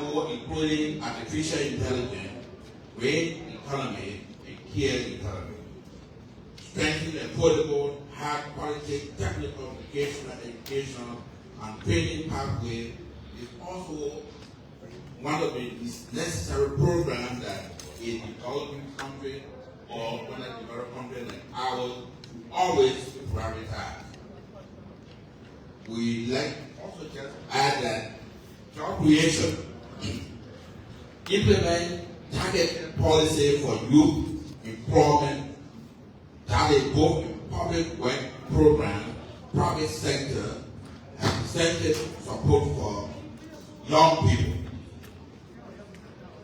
role including artificial intelligence, green economy, and care economy. Strengthening affordable, high-quality technical education and training pathway is also one of the necessary programs that a developing country or one of the developed country like ours always prioritize. We like also just add that job creation, implement targeted policy for youth employment that is both in public work program, private sector, and incentive support for young people.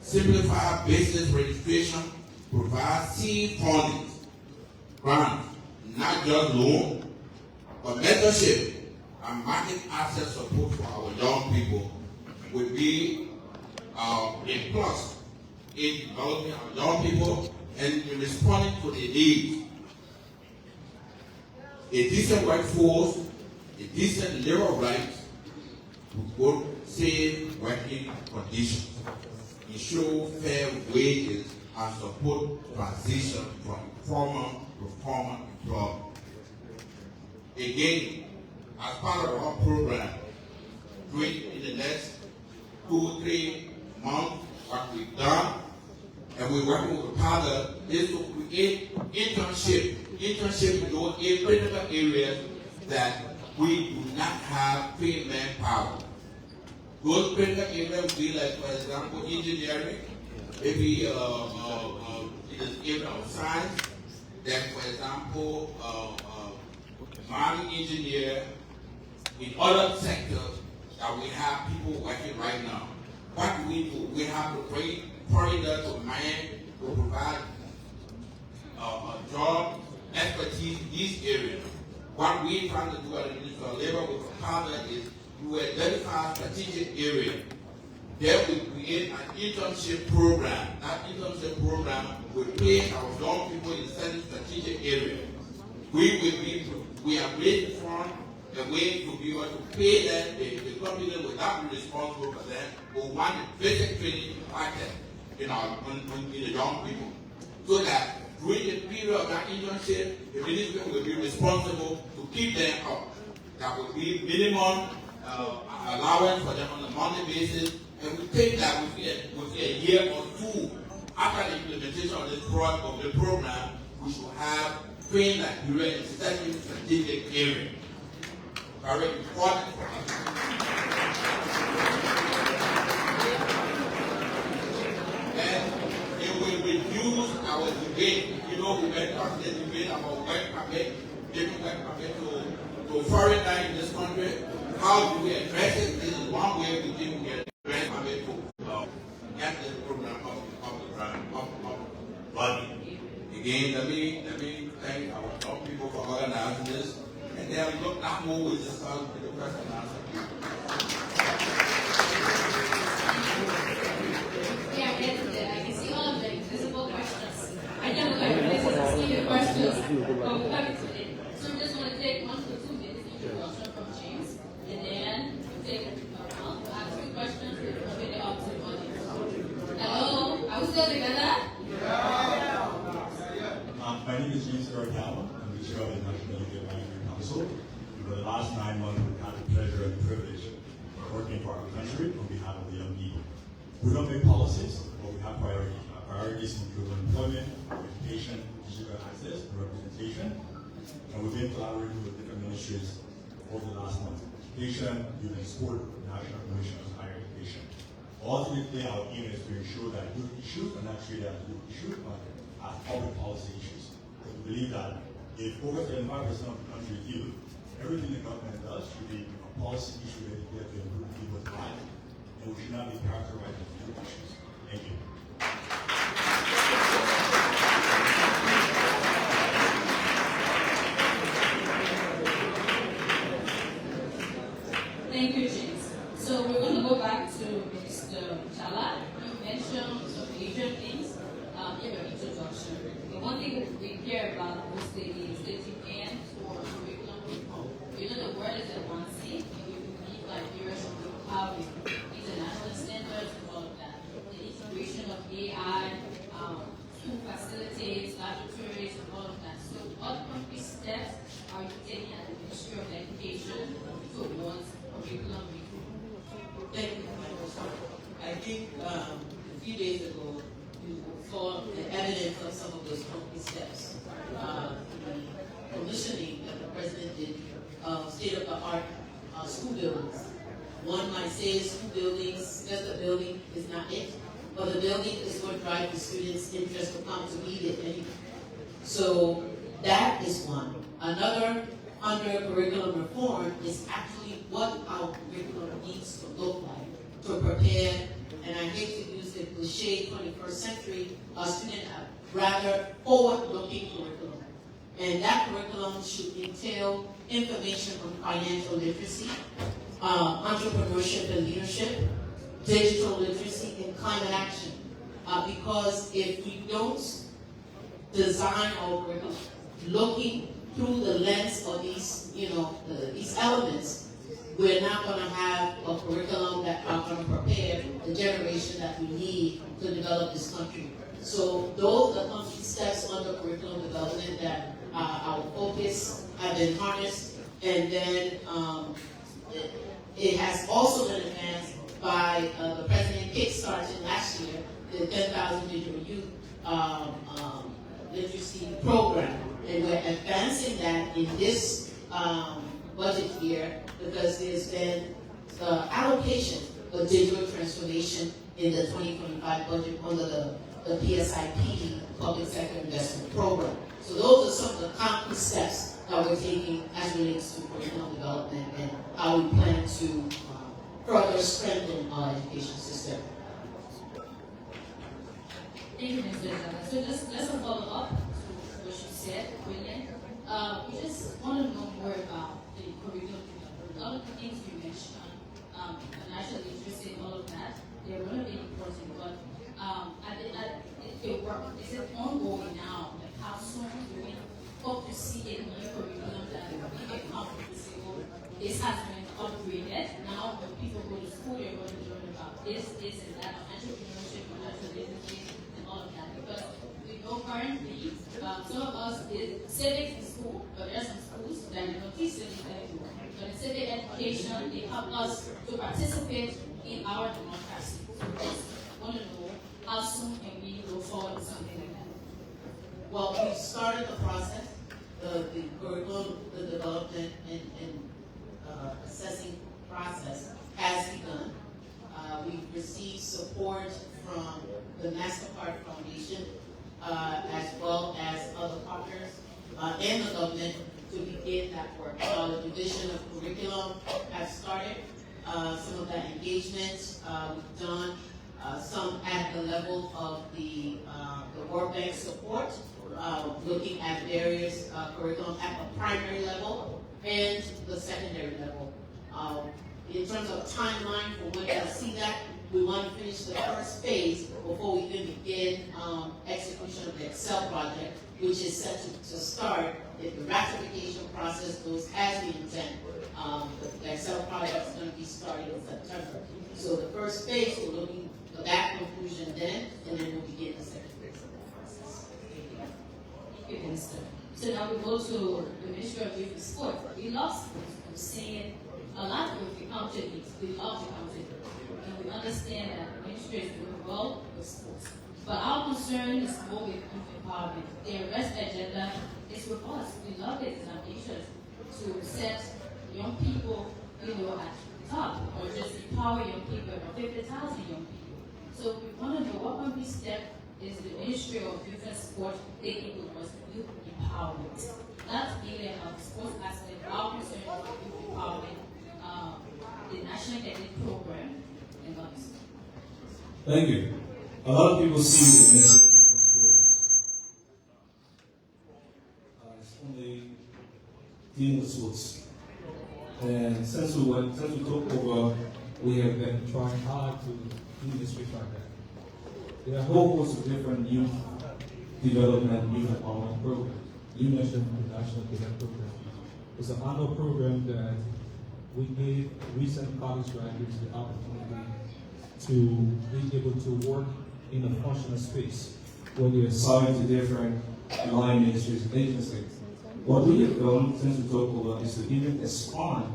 Simplify business registration, provide seed funding, grants, not just loan, but mentorship and market access support for our young people would be a plus in developing our young people and in responding to their needs. A decent workforce, a decent labor rights, would safe working conditions, ensure fair wages, and support transition from informal to formal employment. Again, as part of our program, in the next 2-3 months, what we've done, and we're working with partners, is to create internship in those critical areas that we do not have trained manpower. Those critical areas would be like, for example, engineering, maybe in the area of science, then for example, mining engineer, in other sectors that we have people working right now. What do? We have to bring foreigners to mine to provide job expertise in these areas. What we trying to do at the Ministry of Labor with the partner is to identify strategic areas. Then we create an internship program. That internship program will place our young people in certain strategic areas. We are raising funds the way to be able to pay them, the company will not be responsible for them, but want the basic training package in the young people. So that during the period of that internship, the ministry will be responsible to keep them up. That will be minimum allowance for them on a monthly basis, and we think that within a year or two after the implementation of this program, we should have trained Liberia in certain strategic areas. Very important for us. And it will reduce our debate. You know, we went on the debate about work permit, giving work permit to foreigners in this country. How do we address it? This is one way we think we get work permit to get this program up running. Again, let me thank our top people for organizing this. And they have looked at more with this question and answer. Yeah, I can see all of the invisible questions. I don't know if this is see the questions, but we'll come to it. So we just want to take 1 to 2 minutes introduction from James, and then we'll take around to ask you questions and open it up to the audience. Hello, are we still together? Yeah. My name is James Garagawa. I'm the chair of the National Youth Advisory Council. For the last 9 months, we've had the pleasure and privilege of working for our country on behalf of the young people. We don't make policies, but we have priorities. Our priorities include employment, education, digital access, and representation. And we've been collaborating with different ministries over the last month. Education, youth and sport, National Commission on Higher Education. Ultimately, our aim is to ensure that youth issues are not treated as youth issues, but as public policy issues. We believe that if over 75% of the country is youth, everything the government does should be a policy issue dedicated to improve people's lives, and we should not be characterized as youth issues. Thank you. Thank you, James. So we're going to go back to Mr. Chala. You mentioned some Asian things in your introduction. The one thing we hear about mostly is the demand for curriculum reform. You know, the world is at one seat, and we believe Liberia should have international standards for think a few days ago, you saw the evidence of some of those concrete steps. The commissioning that the president did of state-of-the-art school buildings. One might say school buildings, just a building is not it, but the building is what drives the students' interest to come to read it anyway. So that is one. Another under curriculum reform is actually what our curriculum needs to look like to prepare, and I hate to use the cliche 21st century student, rather forward-looking curriculum. And that curriculum should entail information on financial literacy, entrepreneurship and leadership, digital literacy, and climate action. Because if we don't design our curriculum looking through the lens of these, these elements, we're not going to have a curriculum that are going to prepare the generation that we need to develop this country. So those are the concrete steps under curriculum development that our focus have been harnessed, and then it has also been advanced by the president kickstarted last year the 10,000 digital youth literacy program, and we're advancing that in this budget year because there's been allocation for digital transformation in the 2025 budget under the PSIP, Public Sector Investment Program. So those are some of the concrete steps that we're taking as relates to curriculum development and how we plan to further strengthen our education system. Thank you, Mr. Zala. So just let's follow up to what you said, brilliant. We just want to know more about the curriculum development. A lot of the things you mentioned, financial literacy and all of that, they're really important, but is it ongoing now? Like how soon do we hope to see a new curriculum that we get comfortable to say, oh, this has been upgraded. Now when people go to school, they're going to learn about this, and that, entrepreneurship, financial literacy, and all of that. Because we know currently, some of us did civics in school, but there are some schools that don't teach civics anymore. But in civic education, they help us to participate in our democracy. So we just want to know how soon can we go forward with something like that? Well, we've started the process, the curriculum, the development and assessing process has begun. We've received support from the MasterCard Foundation as well as other partners and the government to begin that work. The Division of Curriculum has started some of that engagement. We've done some at the level of the World Bank support, looking at various curriculum at the primary level and the secondary level. In terms of timeline for when we'll see that, we want to finish the first phase before we even begin execution of the Excel project, which is set to start if the ratification process goes as we intend. The Excel project is going to be starting in September. So the first phase, we're looking for that conclusion then, and then we'll begin the second phase of the process. Thank you, Minister. So now we go to the Ministry of Youth and Sport. We love sports. I'm saying a lot of the county leagues. We love the county league. And we understand that the ministry is doing well with sports. But our concern is more with youth empowerment. The arrest agenda is with us. We love it. It's ambitious to set young people, at the top, or just empower young people, about 50,000 young people. So we want to know what one big step is the Ministry of Youth and Sport taking towards youth empowerment. That's really about sports aspect. Our concern is about youth empowerment, the National Cadet Program, and others. Thank you. A lot of people see the Ministry of Youth and Sport as only dealing with sports. And since we took over, we have been trying hard to do this like that. There are a whole host of different youth development, youth empowerment programs. You mentioned the National Cadet Program. It's an annual program that we gave recent college graduates the opportunity to be able to work in a functional space where they're assigned to different line ministries and agencies. What we have done since we took over is to even expand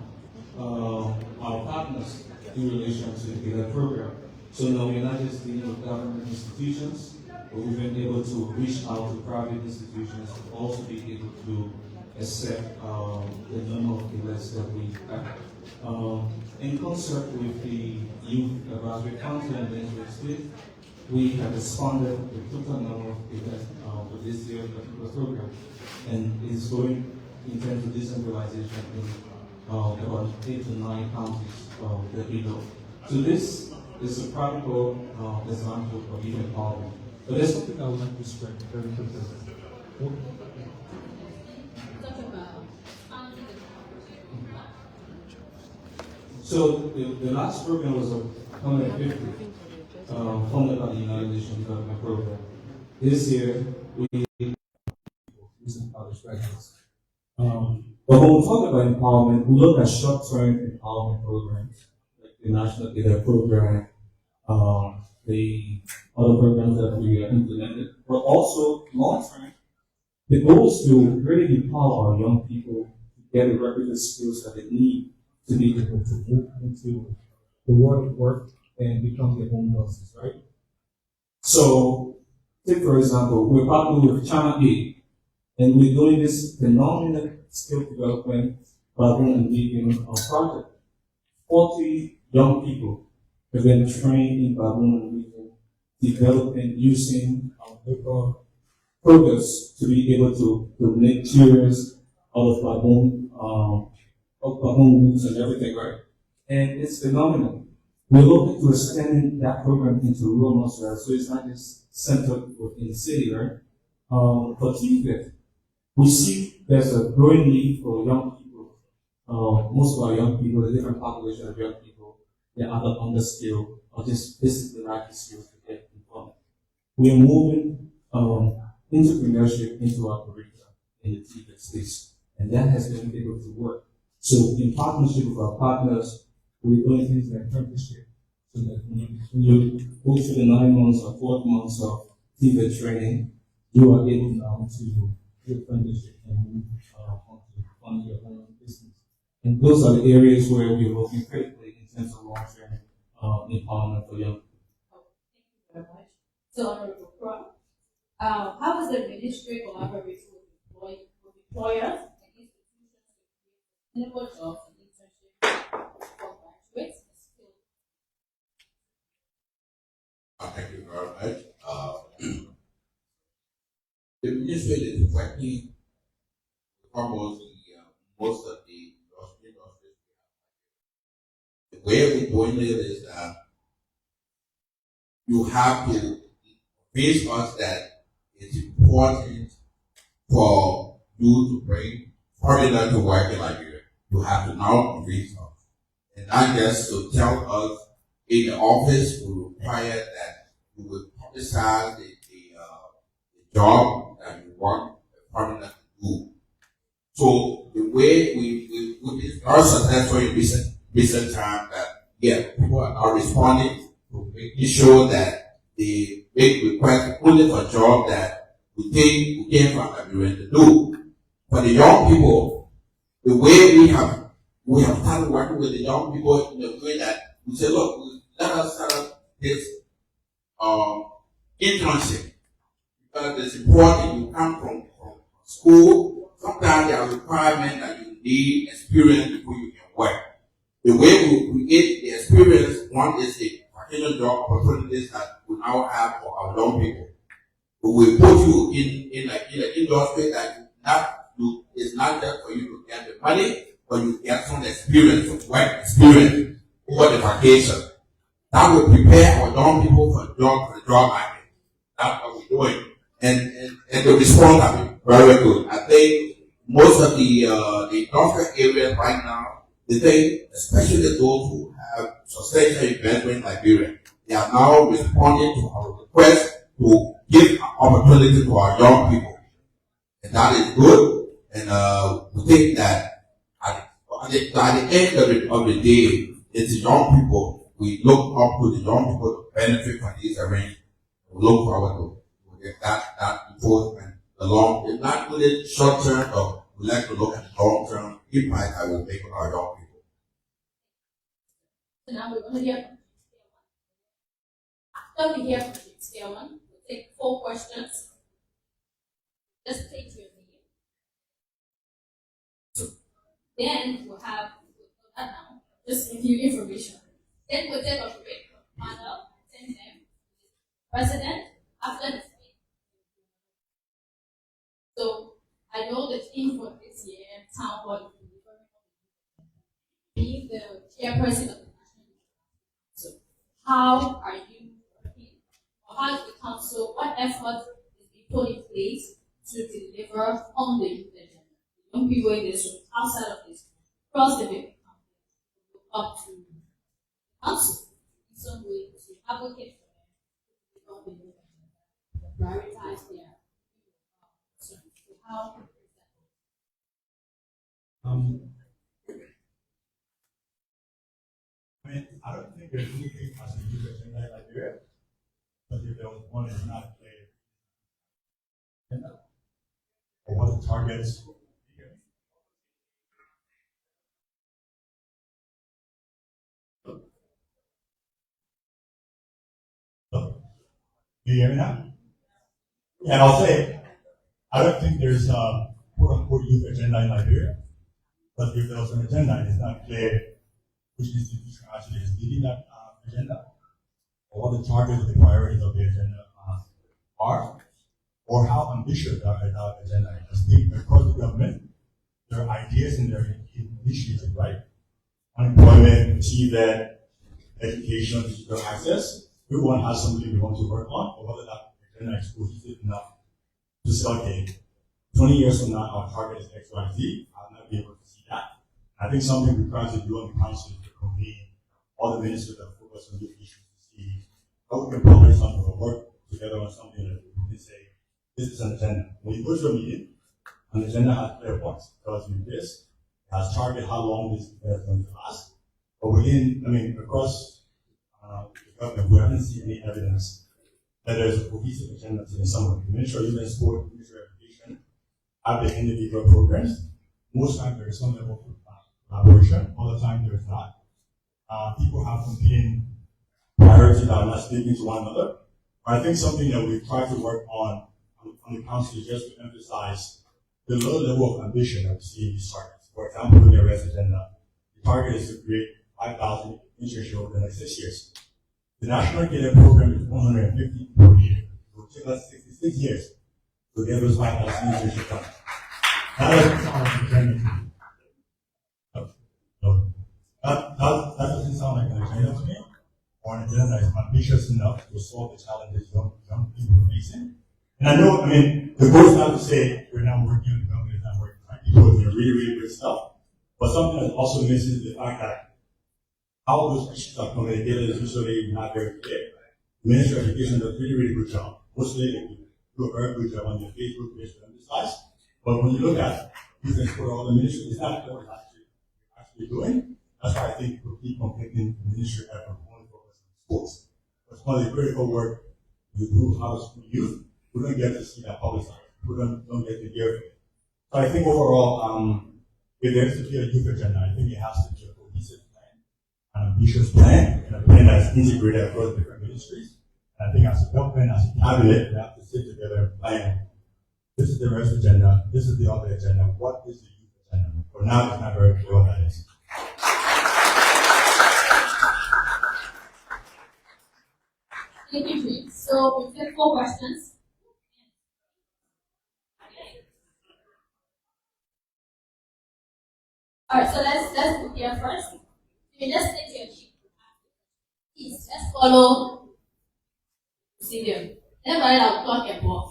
our partners in relation to the cadet program. So now we're not just dealing with government institutions, but we've been able to reach out to private institutions to also be able to accept the number of events that we have. In concert with the Youth Advisory Council and the University, we have responded to the total number of events for this year particular program, and it's going in terms of decentralization in about 8 to 9 counties that we know. So this is a practical example of youth empowerment. But there's something I would like to stress very quickly. So the last program was 150, funded by the United Nations Development Program. This year, we recent college graduates. But when we talk about empowerment, we look at short-term empowerment programs, like the National Data Program, the other programs that we implemented, but also long-term. The goal is to really empower our young people to get the requisite skills that they need to be able to move into the world of work and become their own bosses, right? So, take for example, we're partnering with China A, and we're doing this phenomenal skill development background and vegan project. 40 young people have been trained in baboon and vegan development using paper progress to be able to make cheers out of baboon roots and everything, right? And it's phenomenal. We're looking to extend that program into rural Monrovia, so it's not just centered within the city, right? For TVET, we see there's a growing need for young people. Most of our young people, the different population of young people, they're either underskilled or just basically lacking skills to get employment. We are moving entrepreneurship into our curriculum in the TVET space, and that has been able to work. So in partnership with our partners, we're doing things like apprenticeship, so that when you go through the 9 months or 4 months of TVET training, you are able now to do apprenticeship and move on to your own business. And those are the areas where we're looking critically in terms of long-term empowerment for young people. Thank you very much. So, Honorable Crump, how does the ministry collaborate with employers and institutions to create sustainable jobs and internships for graduates and skilled? Thank you very much. The ministry is working almost most of the industries. The way we're doing it is that you have to convince us that it's important for you to bring foreigners to work in Liberia. You have to now convince us. And not just to tell us in the office, we require that you will publicize the job that you want a foreigner to do. So the way we've been very successful in recent time that people are now responding to making sure that they make requests only for jobs that we think we came from Liberia to do. For the young people, the way we have started working with the young people in the way that we say, look, let us set up this internship. Because it's important you come from school. Sometimes there are requirements that you need experience before you can work. The way we create the experience, one is the vocational job opportunities that we now have for our young people. We will put you in the industry that it's not just for you to get the money, but you get some experience, work experience over the vacation. That will prepare our young people for the job market. That's what we're doing. And the response has been very good. I think most of the industrial areas right now, they think, especially those who have substantial investment in Liberia, they are now responding to our request to give opportunity to our young people. And that is good. And we think that at the end of the day, it's the young people. We look up to the young people to benefit from these arrangements. We look forward to that enforcement. The long, it's not really short term, but we like to look at the long term impact that will make on our young people. So now we're going to hear After we hear from James Kelman, we'll take 4 questions. Just take your name. Then we'll have that now. Just give you information. Then we'll take a break. Panel, 10 a.m. President, after the debate. So I know the theme for this year, town hall, being the chairperson of the national council. How are you working, or how is the council, what effort is being put in place to deliver on the youth agenda? Young people in this room, outside of this, across the big up to the council in some way to advocate for them, to the youth agenda, prioritize their concerns. So how is I mean, I don't think there's anything as a youth agenda in Liberia, but if there was one, it's not clear. Or what the targets. Do you hear me now? Yeah, and I'll say, I don't think there's a quote-unquote youth agenda in Liberia, but if there was an agenda and it's not clear which institution actually is leading that agenda, or what the targets and the priorities of the agenda are, or how ambitious that agenda is. I think across the government, there are ideas and there are initiatives, right? Unemployment, achieve that, education, digital access. Everyone has something we want to work on, or whether that agenda is cohesive enough to say, okay, 20 years from now, our target is X, Y, Z. I'll not be able to see that. I think something we try to do on the council is to convene all the ministers that focus on these issues to see how we can publish something or work together on something that we can say, this is an agenda. When you go to a meeting, an agenda has clear points. It tells you this, it has target how long this is going to last. But within, across the government, we haven't seen any evidence that there's a cohesive agenda in some way. The Ministry of Youth and Sport, the Ministry of Education have the individual programs. Most times there is some level of collaboration, all the time there is not. People have competing priorities that are not speaking to one another. But I think something that we try to work on the council is just to emphasize the low level of ambition that we see in these targets. For example, in the arrest agenda, the target is to create 5,000 internships over the next 6 years. The national cadet program is 150 per year. It will take us 66 years to get those 5,000 internships done. That doesn't sound like an agenda. No. That doesn't sound like an agenda to me, or an agenda that is ambitious enough to solve the challenges young people are facing. And I know, the goal is not to say we're not working on the government is not working, right? People are doing really, really good stuff. But something that also misses the fact that how those issues are communicated is usually not very clear. The Ministry of Education does a really, really good job. Mostly they do a very good job on their Facebook page to emphasize. But when you look at youth and sport, all the ministry, it's not clear what actually doing. That's why I think we keep conflicting the ministry effort only focus on sports. But one of the critical work we do how to school youth, we don't get to see that publicized. We don't get to hear it. So I think overall, if there is to be a youth agenda, I think it has to be a cohesive plan, an ambitious plan, and a plan that's integrated across different ministries. And I think as a government, as a cabinet, we have to sit together and plan. This is the rest agenda, this is the other agenda, what is the youth agenda? For now, it's not very clear what that is. Thank you, James. So we'll take 4 questions. Alright, so let's go here first. Let's take your sheet. Please, let's follow procedure. Everybody will talk about.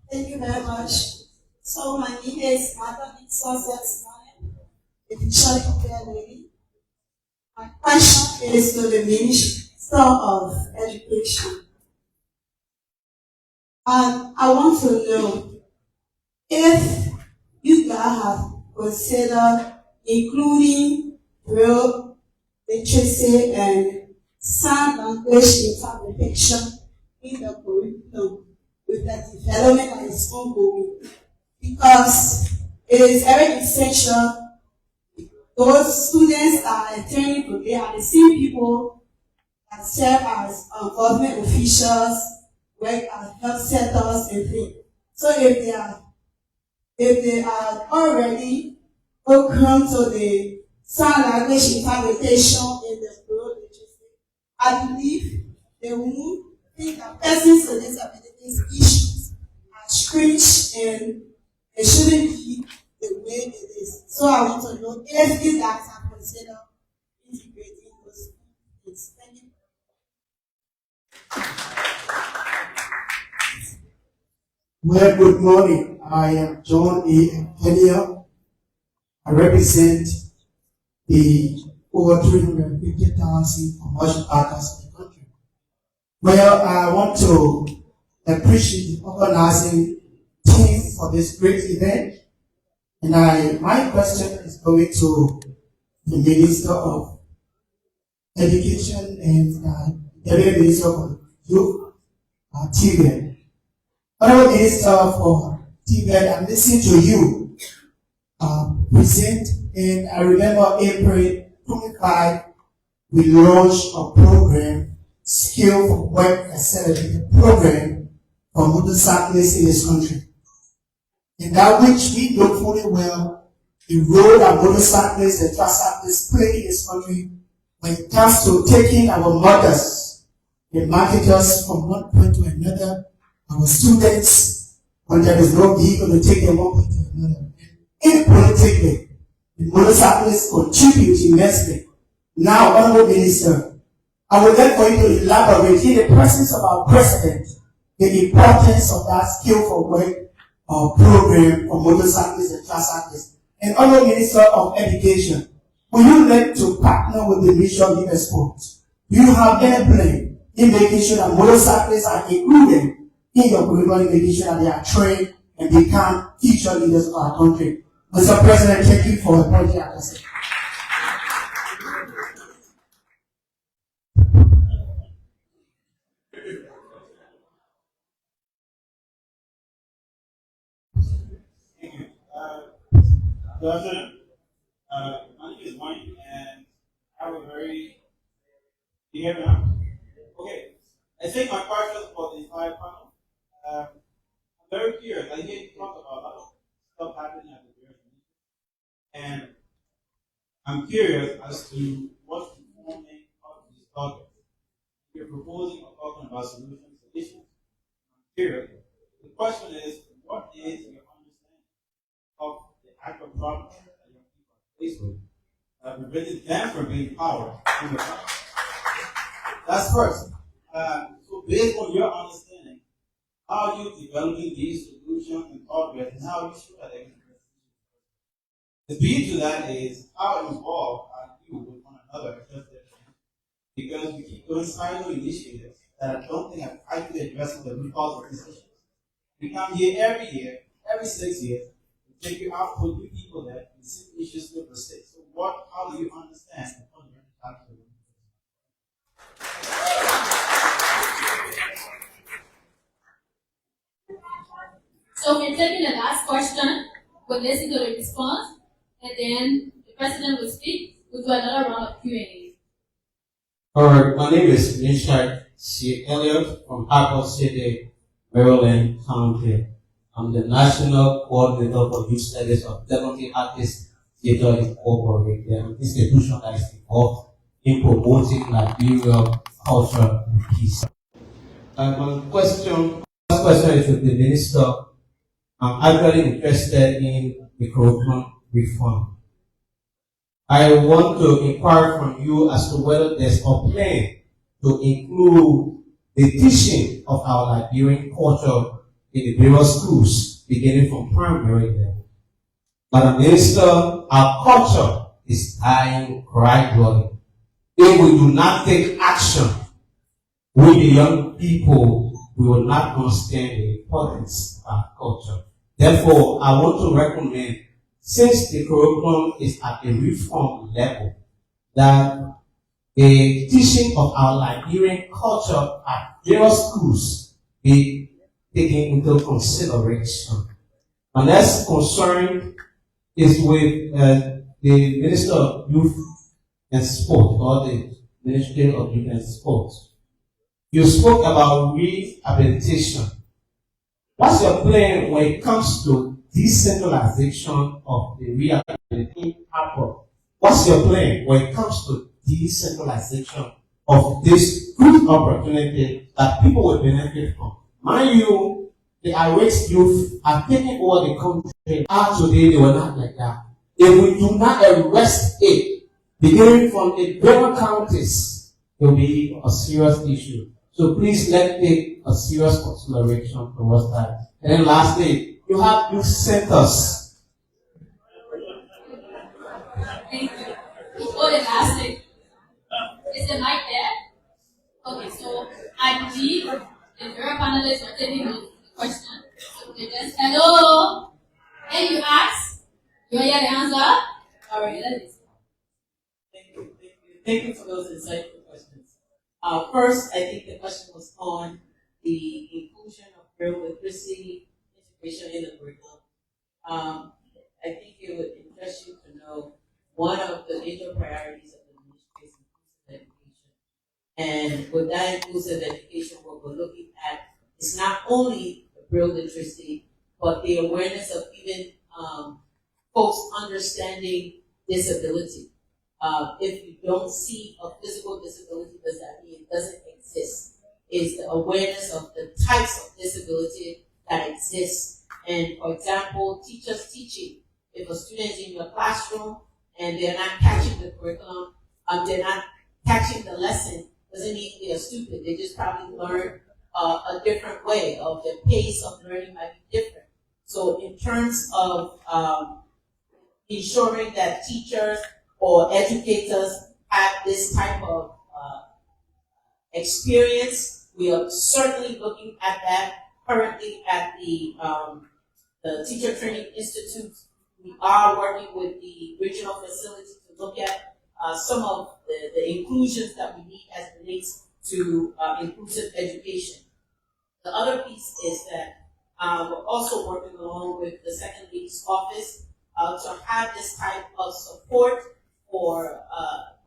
Thank you very much. So my name is Madam Success the Bishop Fair Lady. My question is to the Minister of Education. And I want to know if you guys have considered including braille literacy and sign language interpretation in the curriculum with the development that is ongoing, because it is very essential those students that are attending today are the same people that serve as government officials, work as health centers and things. So if they are already welcome to the sign language interpretation in the world literacy, I believe they won't think that persons with disabilities issues are strange and it shouldn't be the way it is. So I want to know if you guys have considered integrating those things. Thank you. Well, good morning. I am John A. Kenya. I represent the over 350,000 commercial partners in the country. Well, I want to appreciate the organizing team for this great event. And my question is going to the Minister of Education and the Minister of Youth, TVET. Honorable Minister for TVET, I'm listening to you present, and I remember April 25, we launched a program, Skill for Work Accelerated program for motorcyclists in this country. And that which we know fully well, the role that motorcyclists and tricyclists play in this country when it comes to taking our mothers and marketers from one point to another, our students, when there is no vehicle to take them one point to another. And politically, the motorcyclists contribute immensely. Now, Honorable Minister, I would like for you to elaborate in the presence of our President the importance of that Skill for Work program for motorcyclists and tricyclists. And Honorable Minister of Education, will you like to partner with the Ministry of Youth and Sports? Do you have any plan in making sure that motorcyclists are included in your curriculum, making sure that they are trained and become future leaders of our country? Mr. President, thank you for the project. Good afternoon. My name is Mike, and I have a very. Do you hear me now? Okay. I think my question for the entire panel. I'm very curious. I hear you talk about a lot of stuff happening at the various meetings, and I'm curious as to what's informing of these targets. You're proposing or talking about solutions to issues. I'm curious. The question is, what is your understanding of actual problems that young people are faced with that prevented them from being powered in the past? That's first. So based on your understanding, how are you developing these solutions and targets, and how are you sure that they can address the key to that is how involved are you with one another, because we keep doing silo initiatives that I don't think have actually addressed the root cause of these issues. We come here every year, every 6 years, take your output, new people that the same issues still persist. So how do you understand the fundamental factor? So we're taking the last question, we'll listen to the response, and then the president will speak. We'll do another round of Q&A. Alright, my name is Richard C. Elliott from Harper City, Maryland County. I'm the National Coordinator for Youth Studies of Democratic Artists Theatre Incorporated, an institution that is involved in promoting Liberian culture and peace. My first question is to the Minister. I'm actually interested in the curriculum reform. I want to inquire from you as to whether there's a plan to include the teaching of our Liberian culture in the various schools, beginning from primary level. Madam Minister, our culture is dying gradually. If we do not take action with the young people, we will not understand the importance of our culture. Therefore, I want to recommend, since the curriculum is at a reform level, that the teaching of our Liberian culture at various schools be taken into consideration. My next concern is with the Minister of Youth and Sport, or the Ministry of Youth and Sport, you spoke about rehabilitation. What's your plan when it comes to decentralization of the rehabilitation effort? What's your plan when it comes to decentralization of this good opportunity that people will benefit from? Mind you, the irate youth are taking over the country. Today, they were not like that. If we do not arrest it, beginning from the better counties, it will be a serious issue. So please let's take a serious consideration towards that. And then lastly, you have youth centers. Thank you. Oh, the last thing. Is the mic there? Okay, so I believe the girl panelists are taking the question. Okay, just hello. Can you ask? You want to hear the answer? All right, let's. Thank you for those insightful questions. First, I think the question was on the inclusion of real literacy integration in the curriculum. I think it would interest you to know one of the major priorities of the ministry is inclusive education. And with that inclusive education, what we're looking at is not only real literacy, but the awareness of even folks understanding disability. If you don't see a physical disability, does that mean it doesn't exist? Is the awareness of the types of disability that exist. And for example, teachers teaching. If a student is in your classroom and they're not catching the curriculum, they're not catching the lesson, doesn't mean they're stupid. They just probably learn a different way, of their pace of learning might be different. So in terms of ensuring that teachers or educators have this type of experience, we are certainly looking at that currently at the Teacher Training Institute. We are working with the regional facility to look at some of the inclusions that we need as it relates to inclusive education. The other piece is that we're also working along with the Second Lady's office to have this type of support for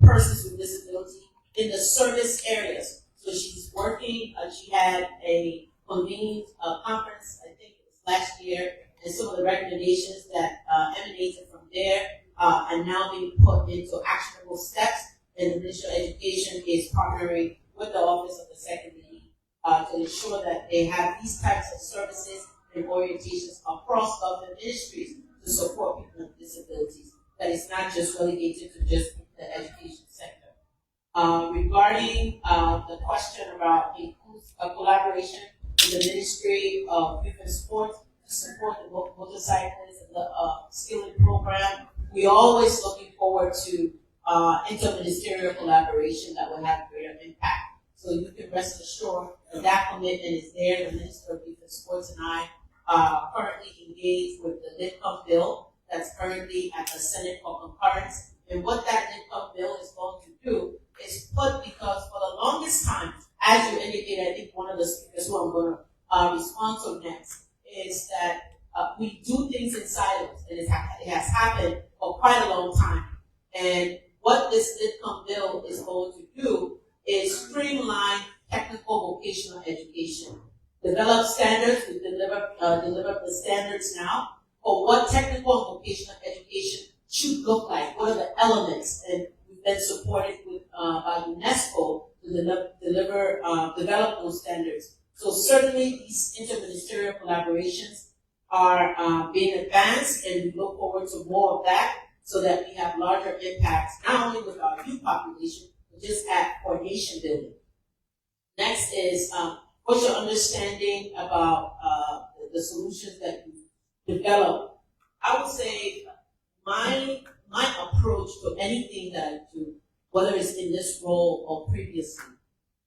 persons with disability in the service areas. So she's working, she had a convened conference, I think it was last year, and some of the recommendations that emanated from there are now being put into actionable steps, and the Ministry of Education is partnering with the Office of the Second Lady to ensure that they have these types of services and orientations across government ministries to support people with disabilities. That is not just relegated to just the education sector. Regarding the question about collaboration with the Ministry of Youth and Sport to support the motorcyclists and the skilling program, we're always looking forward to interministerial collaboration that will have greater impact. So you can rest assured that that commitment is there. The Minister of Youth and Sports and I are currently engaged with the LITCOM bill that's currently at the Senate for concurrence. And what that LITCOM bill is going to do is put, because for the longest time, as you indicated, I think one of the speakers who I'm going to respond to next, is that we do things in silos, and it has happened for quite a long time. And what this LITCOM bill is going to do is streamline technical vocational education, develop standards. We develop the standards now for what technical and vocational education should look like. What are the elements? And we've been supported with by UNESCO to develop those standards. So certainly these interministerial collaborations are being advanced, and we look forward to more of that so that we have larger impacts, not only with our youth population, but just for nation building. Next is what's your understanding about the solutions that you develop? I would say my approach to anything that I do, whether it's in this role or previously,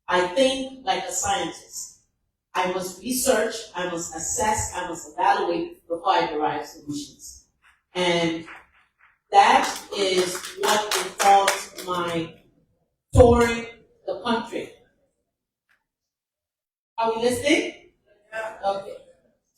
I think like a scientist. I must research, I must assess, I must evaluate before I derive solutions. And that is what informs my touring the country. Are we listening? Okay.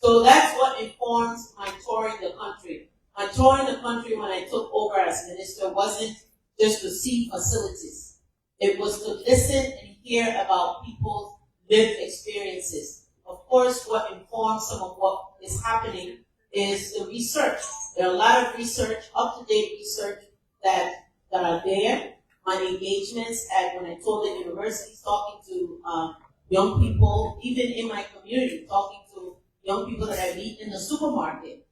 So that's what informs my touring the country. My touring the country when I took over as minister wasn't just to see facilities. It was to listen and hear about people's lived experiences. Of course, what informs some of what is happening is the research. There are a lot of research, up-to-date research that are there. My engagements when I told the universities, talking to young people, even in my community, talking to young people that I meet in the supermarket.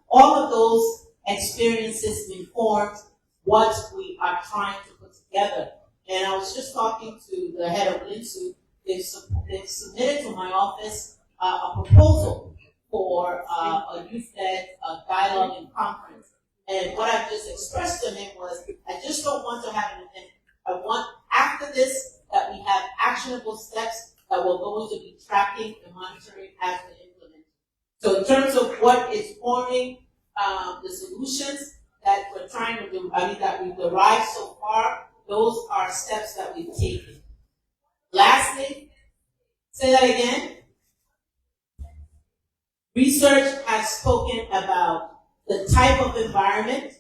All of those experiences informed what we are trying to put together. And I was just talking to the head of LINSU. They've submitted to my office a proposal for a youth-led dialogue and conference. And what I've just expressed to him was, I just don't want to have an event. I want, after this, that we have actionable steps that we're going to be tracking and monitoring as we implement. So in terms of what is forming the solutions that we're trying to do, that we've derived so far, those are steps that we've taken. Lastly, say that again. Research has spoken about the type of environment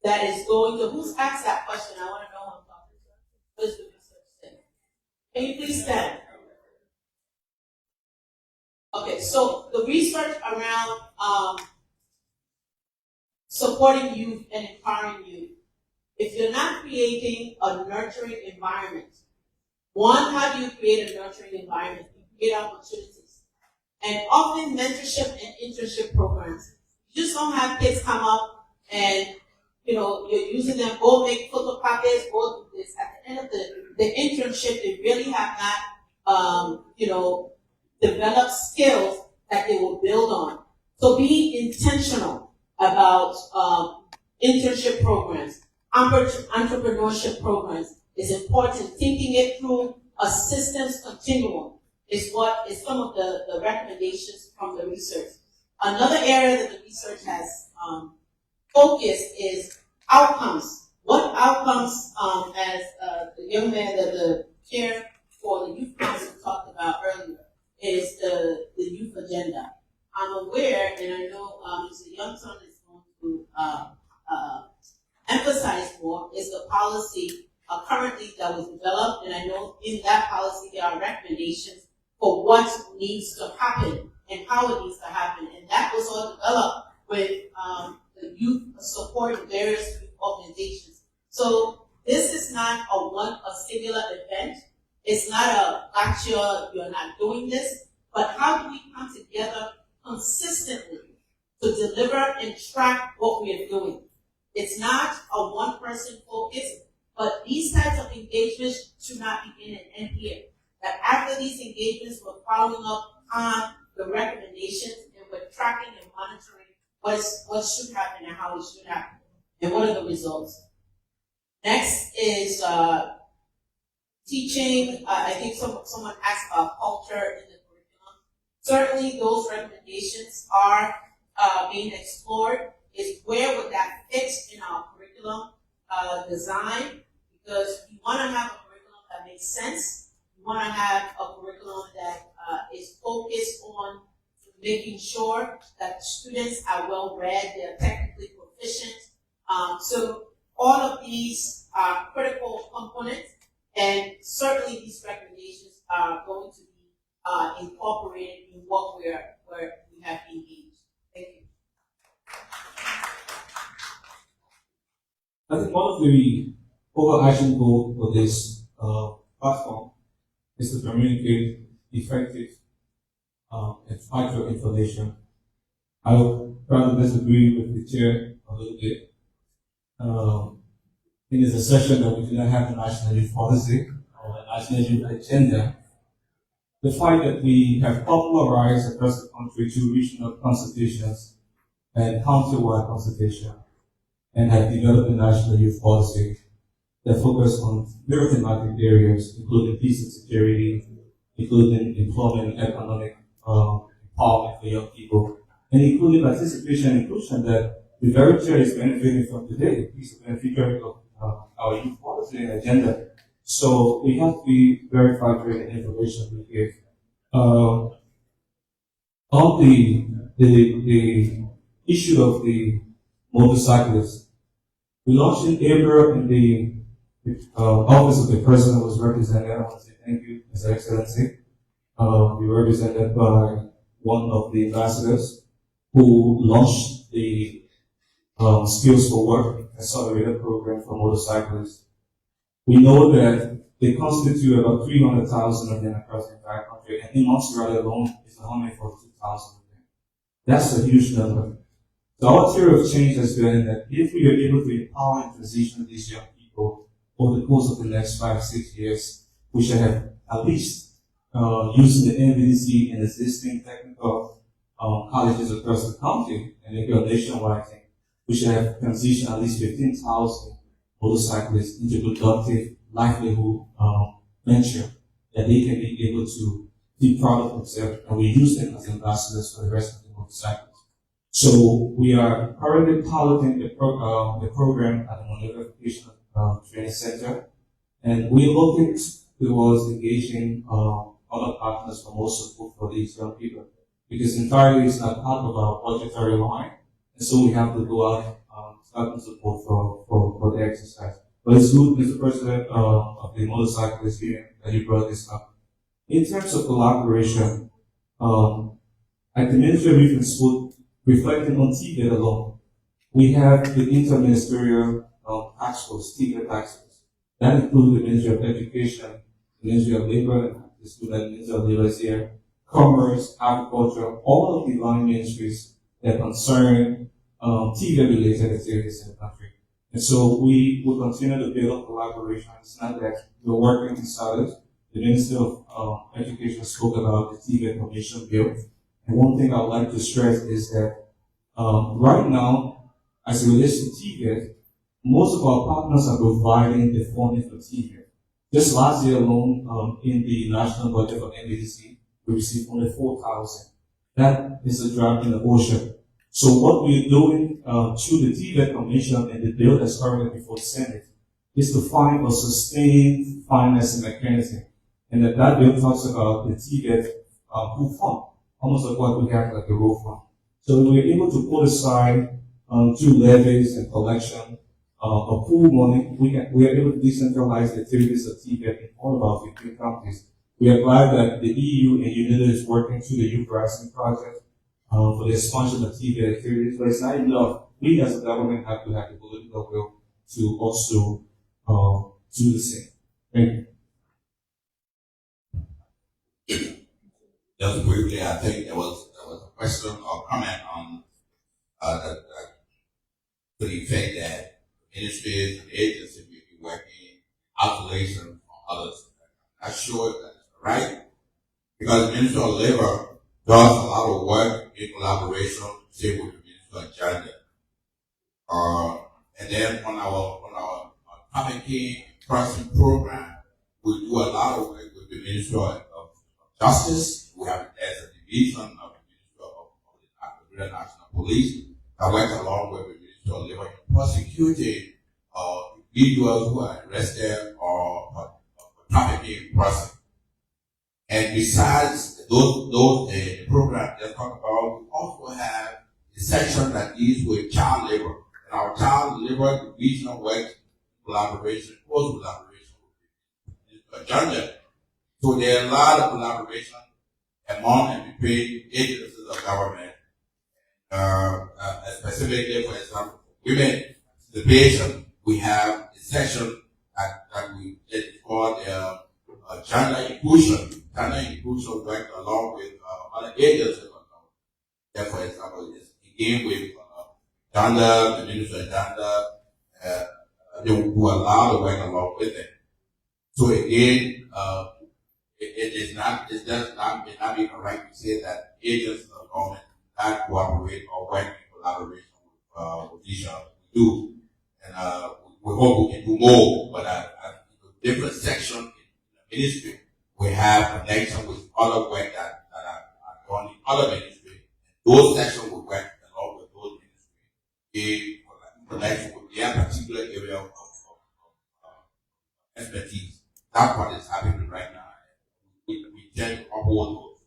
that is going to, who's asked that question? I want to know who I'm talking to. What does the research say? Can you please stand? Okay, so the research around supporting youth and empowering youth. If you're not creating a nurturing environment, one, how do you create a nurturing environment? You create opportunities. And often mentorship and internship programs, you just don't have kids come up and, you're using them, go make photocopies, go do this. At the end of the internship, they really have not, developed skills that they will build on. So be intentional about internship programs, entrepreneurship programs is important. Thinking it through a systems continuum is what is some of the recommendations from the research. Another area that the research has focused is outcomes. What outcomes, as the young man that the chair for the Youth Council talked about earlier, is the youth agenda. I'm aware, and I know Mr. Youngson is going to emphasize more, is the policy currently that was developed, and I know in that policy there are recommendations for what needs to happen and how it needs to happen, and that was all developed with the youth supporting various youth organizations. So this is not a singular event. It's not a gotcha, you're not doing this, but how do we come together consistently to deliver and track what we are doing? It's not a one-person focus, but these types of engagements should not begin and end here. That after these engagements, we're following up on the recommendations and we're tracking and monitoring what should happen and how it should happen, and what are the results. Next is teaching. I think someone asked about culture in the curriculum. Certainly, those recommendations are being explored. Is where would that fit in our curriculum design? Because we want to have a curriculum that makes sense. We want to have a curriculum that is focused on making sure that students are well read, they're technically proficient. So all of these are critical components, and certainly these recommendations are going to be incorporated in what we have engaged. Thank you. I think one of the overarching goals for this platform is to communicate effective and factual information. I would rather disagree with the chair a little bit. It is a session that we do not have a national youth policy or a national youth agenda. The fact that we have popularized across the country two regional consultations and county-wide consultation, and have developed a national youth policy that focus on very thematic areas, including peace and security, including employment and economic empowerment for young people, and including participation and inclusion that the very chair is benefiting from today. He's a beneficiary of our youth policy and agenda. So we have to be very factual in the information we give. On the issue of the motorcyclists. We launched in April in the office of the president was represented. I want to say thank you, His Excellency. We were represented by one of the ambassadors who launched the Skills for Work accelerator program for motorcyclists. We know that they constitute about 300,000 of them across the entire country, and in Monrovia alone is 142,000 of them. That's a huge number. So our theory of change has been that if we are able to empower and transition these young people over the course of the next 5-6 years, we should have at least using the NVDC and existing technical colleges across the country and maybe a nationwide thing, we should have transitioned at least 15,000 motorcyclists into productive livelihood venture that they can be able to be proud of themselves, and we use them as ambassadors for the rest of the motorcyclists. So we are currently piloting the program at the Monrovia Vocational Training Center, and we're looking towards engaging other partners for more support for these young people, because entirely it's not part of our budgetary line, and so we have to go out starting support for the exercise. But it's good, Mr. President, of the motorcyclists here, that you brought this up. In terms of collaboration, at the Ministry of Youth and Sport, reflecting on TVET alone, we have the interministerial task force, TVET task force. That includes the Ministry of Education, the Ministry of Labor, the student Ministry of Labor is here, Commerce, Agriculture, all of the line ministries that concern TVET related activities in the country. And so we will continue to build up collaboration. It's not that we're working in silos. The Minister of Education spoke about the TVET Commission bill. And one thing I would like to stress is that right now, as it relates to TVET, most of our partners are providing the funding for TVET. Just last year alone, in the national budget for NBDC, we received only 4,000. That is a drop in the ocean. So what we're doing through the TVET Commission and the bill that's currently before the Senate is to find a sustained financing mechanism. And that bill talks about the TVET pool fund, almost like what we have like the road fund. So we were able to put aside through levies and collection of pool money. We are able to decentralize the activities of TVET in all of our 15 countries. We are glad that the EU and UNITA is working through the Youth Rising Project for the expansion of TVET activities, but it's not enough. We as a government have to have the political will to also do the same. Thank you. Just briefly, I think there was a question or comment on to the effect that ministries and agencies may be working isolation from others. I'm sure that's right, because the Ministry of Labor does a lot of work in collaboration, say with the Ministry of Gender. And then on our trafficking person program, we do a lot of work with the Ministry of Justice. We have as a division of the Ministry of the National Police that works along with the Ministry of Labor in prosecuting individuals who are arrested or for trafficking persons. And besides those programs that talk about, we also have a section that deals with child labor. And our child labor division works collaboration, close collaboration with the gender. So there are a lot of collaboration among and between agencies of government, specifically, for example, women participation. We have a section that we call gender inclusion. Gender inclusion work along with other agencies of government. There, for example, is again with gender, the Ministry of Gender. They will do a lot of work along with it. So again, it may not be correct to say that agencies of government not cooperate or work in collaboration with each other. We do, and we hope we can do more. But at different sections in the ministry, we have connection with other work that are done in other ministries. Those sections will work along with those ministries in connection with their particular area of expertise. That's what is happening right now. We tend to uphold those.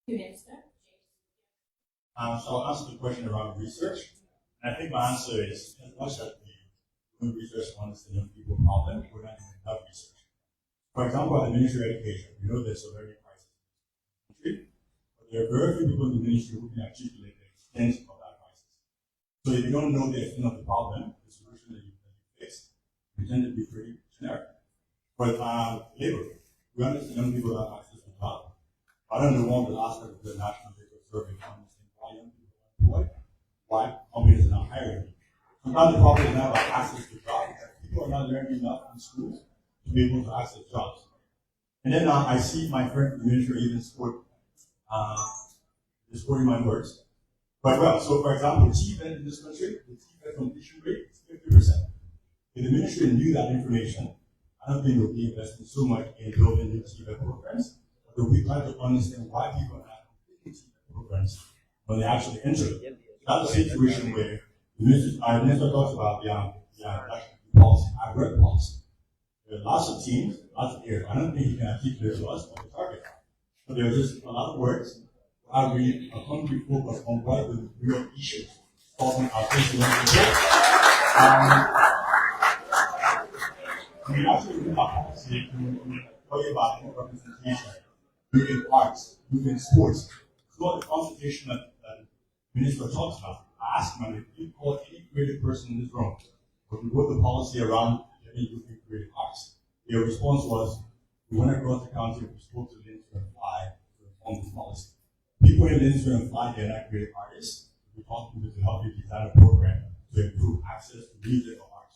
Minister. So I'll answer the question around research. And I think my answer is, as much as we do research on the young people problem, we're not doing enough research. For example, at the Ministry of Education, we know there's a very crisis in the country, but there are very few people in the ministry who can articulate the extent of that crisis. So if you don't know the extent of the problem, the solution that you fix, you tend to be pretty generic. But labor, we understand young people have access to jobs. I don't know one of the aspects of the national labor survey to understand why young people are employed, why companies are not hiring. Sometimes the problem is not about access to jobs. People are not learning enough in schools to be able to access jobs. And then I see my friend from the ministry even supporting my words quite well. So, for example, TVET in this country, the TVET completion rate is 50%. If the ministry knew that information, I don't think we'll be investing so much in building new TVET programs, but we try to understand why people are not completing TVET programs when they actually enter. That's a situation where our minister talks about national policy, our work policy. There are lots of teams, lots of areas. I don't think he can articulate to us what the target are. But there are just a lot of words. I really a concrete focus on what are the real issues solving our facing we actually do our policy to talk about more representation, moving arts, moving sports. It's not the consultation that the minister talks about. I asked him, if you call any creative person in this room, or we wrote the policy around youth in creative arts. Their response was, we went across the country, we spoke to Lindsay and Fly to inform this policy. People in Lindsay and Fly, they're not creative artists. We talked to them to help you design a program to improve access to music or art.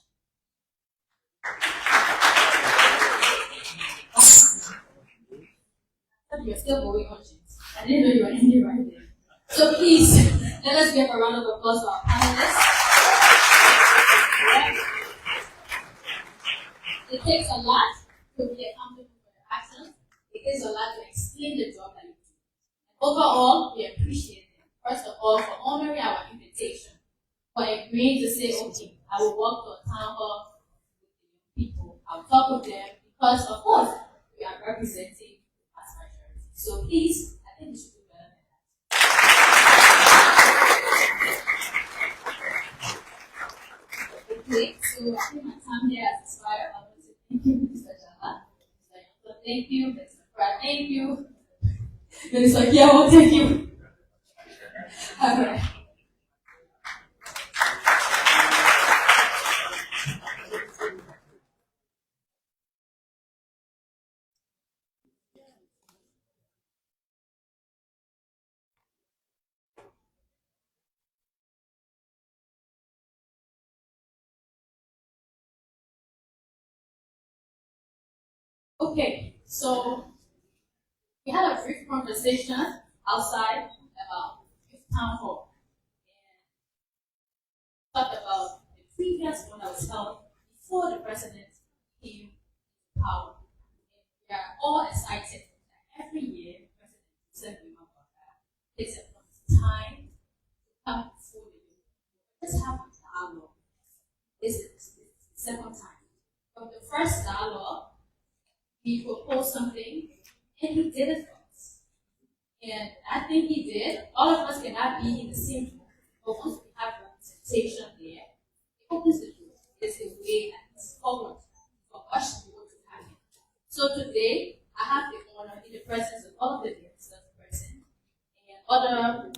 You're still going on, James. I didn't know you were ending right there. So please, let us give a round of applause to our panelists. It takes a lot to be accountable for your actions. It takes a lot to explain the job that you do. Overall, we appreciate them. First of all, for honoring our invitation, for agreeing to say, okay, I will walk to a town hall with the people. I'll talk with them because, of course, we are representing as majority. So please, I think we should do better than that. Okay, so I think my time here has expired. Thank you, Mr. Jala. Mr. Yonto, thank you. Mr. Pratt, thank you. Mr. Kiawo, thank you. All right. Okay, so we had a brief conversation outside about youth town hall and talked about the previous one that was held before the president came to power. We are all excited that every year President Boakai takes a time to come before the youth. This happened to our law. This is the second time. From the first dialogue, he proposed something, and he did it for us. And I think he did. All of us cannot be in the same room, but once we have representation there, it opens the door. It's the way that it's forward for us to go to happen. So today, I have the honor in the presence of all of the ministers present and other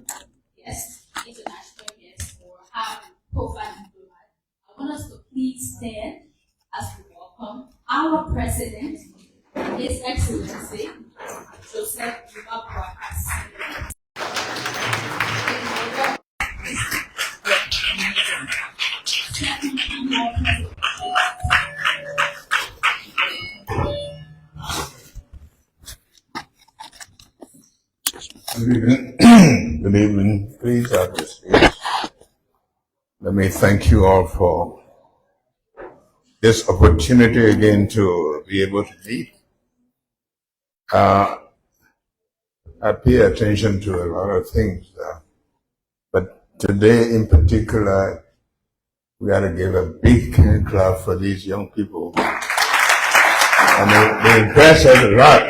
guests, international guests, or high-profile diplomats. I want us to please stand as we welcome our president, His Excellency Joseph Boakai. Good evening. Please have your seats. Let me thank you all for this opportunity again to be able to meet. I pay attention to a lot of things, but today in particular, we got to give a big hand clap for these young people. And they impress us a lot.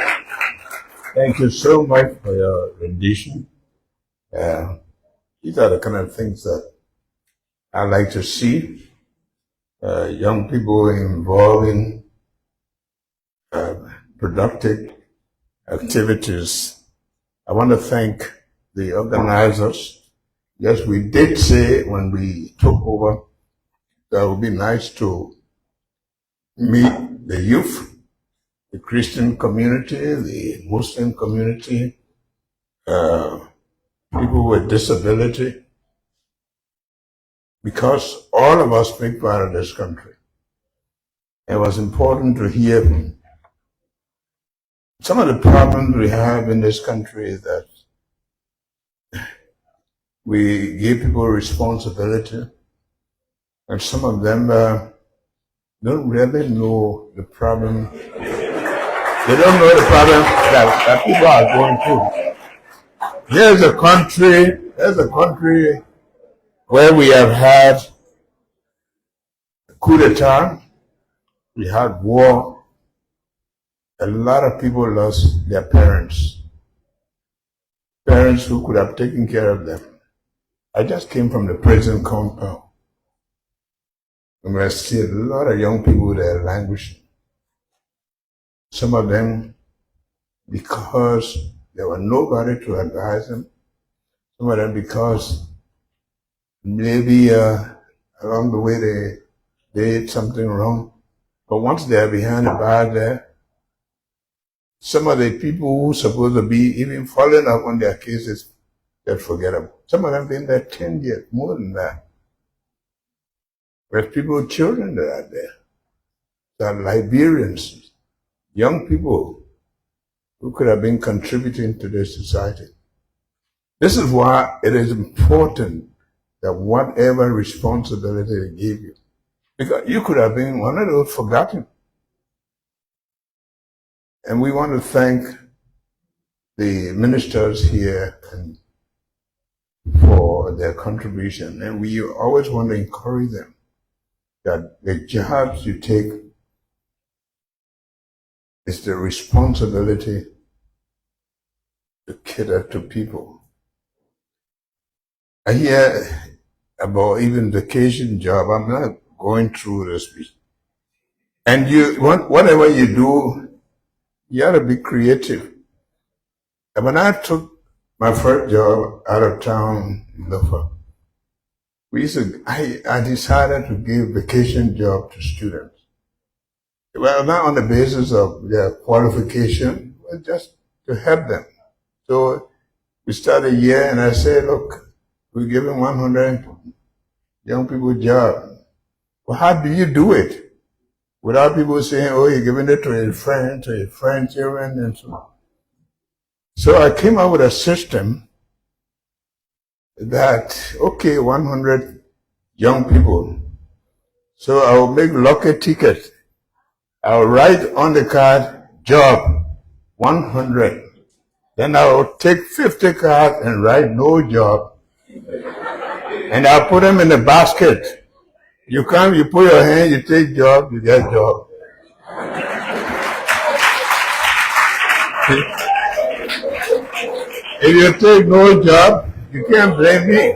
Thank you so much for your rendition. These are the kind of things that I like to see. Young people involved in productive activities. I want to thank the organizers. Yes, we did say when we took over that it would be nice to meet the youth, the Christian community, the Muslim community, people with disability, because all of us make part of this country. It was important to hear from some of the problems we have in this country is that we give people responsibility, and some of them don't really know the problem. They don't know the problem that people are going through. There's a country where we have had coup d'etat, we had war, a lot of people lost their parents who could have taken care of them. I just came from the prison compound, and I see a lot of young people there languishing. Some of them because there was nobody to advise them. Some of them because maybe along the way they did something wrong. But once they're behind the bar there, some of the people who supposed to be even following up on their cases, they're forgettable. Some of them been there 10 years, more than that. There's people, children that are there. There are Liberians, young people who could have been contributing to this society. This is why it is important that whatever responsibility they give you, because you could have been one of those forgotten. And we want to thank the ministers here and for their contribution. And we always want to encourage them that the jobs you take is the responsibility to cater to people. I hear about even vacation job. I'm not going through this. And whatever you do, you got to be creative. And when I took my first job out of town in Lofa, I decided to give vacation job to students. Well, not on the basis of their qualification, but just to help them. So we started a year, and I said, look, we're giving 100 young people a job. Well, how do you do it? Without people saying, oh, you're giving it to your friend, children, and so on. So I came up with a system that, okay, 100 young people. So I will make lucky tickets. I'll write on the card, job, 100. Then I'll take 50 cards and write no job. And I'll put them in the basket. You come, you put your hand, you take job, you get job. If you take no job, you can't blame me.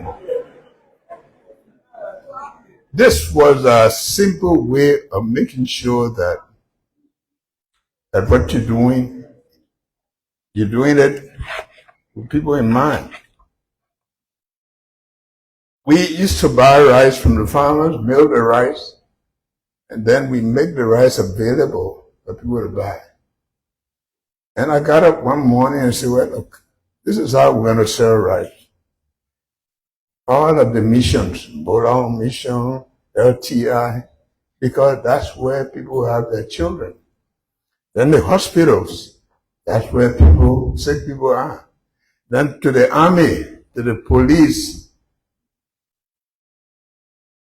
This was a simple way of making sure that what you're doing it with people in mind. We used to buy rice from the farmers, mill the rice, and then we make the rice available for people to buy. And I got up one morning and said, well, look, this is how we're going to sell rice. All of the missions, Bolon Mission, LTI, because that's where people have their children. Then the hospitals, that's where sick people are. Then to the army, to the police.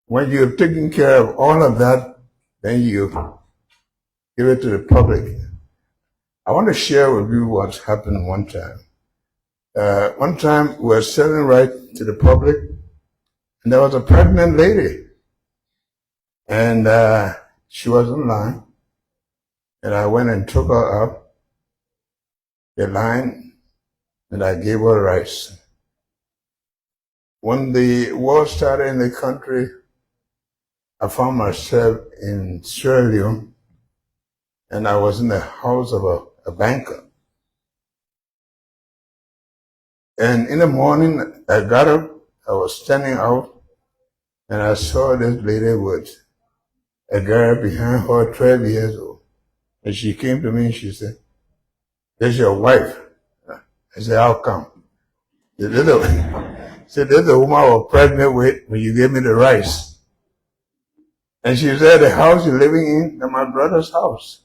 When you have taken care of all of that, then you give it to the public. I want to share with you what happened one time. One time we were selling right to the public, and there was a pregnant lady. And she was in line, and I went and took her up the line, and I gave her rice. When the war started in the country, I found myself in Sierra Leone, and I was in the house of a banker. And in the morning, I got up, I was standing out, and I saw this lady with a girl behind her, 12 years old. And she came to me and she said, "This is your wife." I said, "How come?" She said, "This is the woman I was pregnant with when you gave me the rice." And she said, "The house you're living in is my brother's house."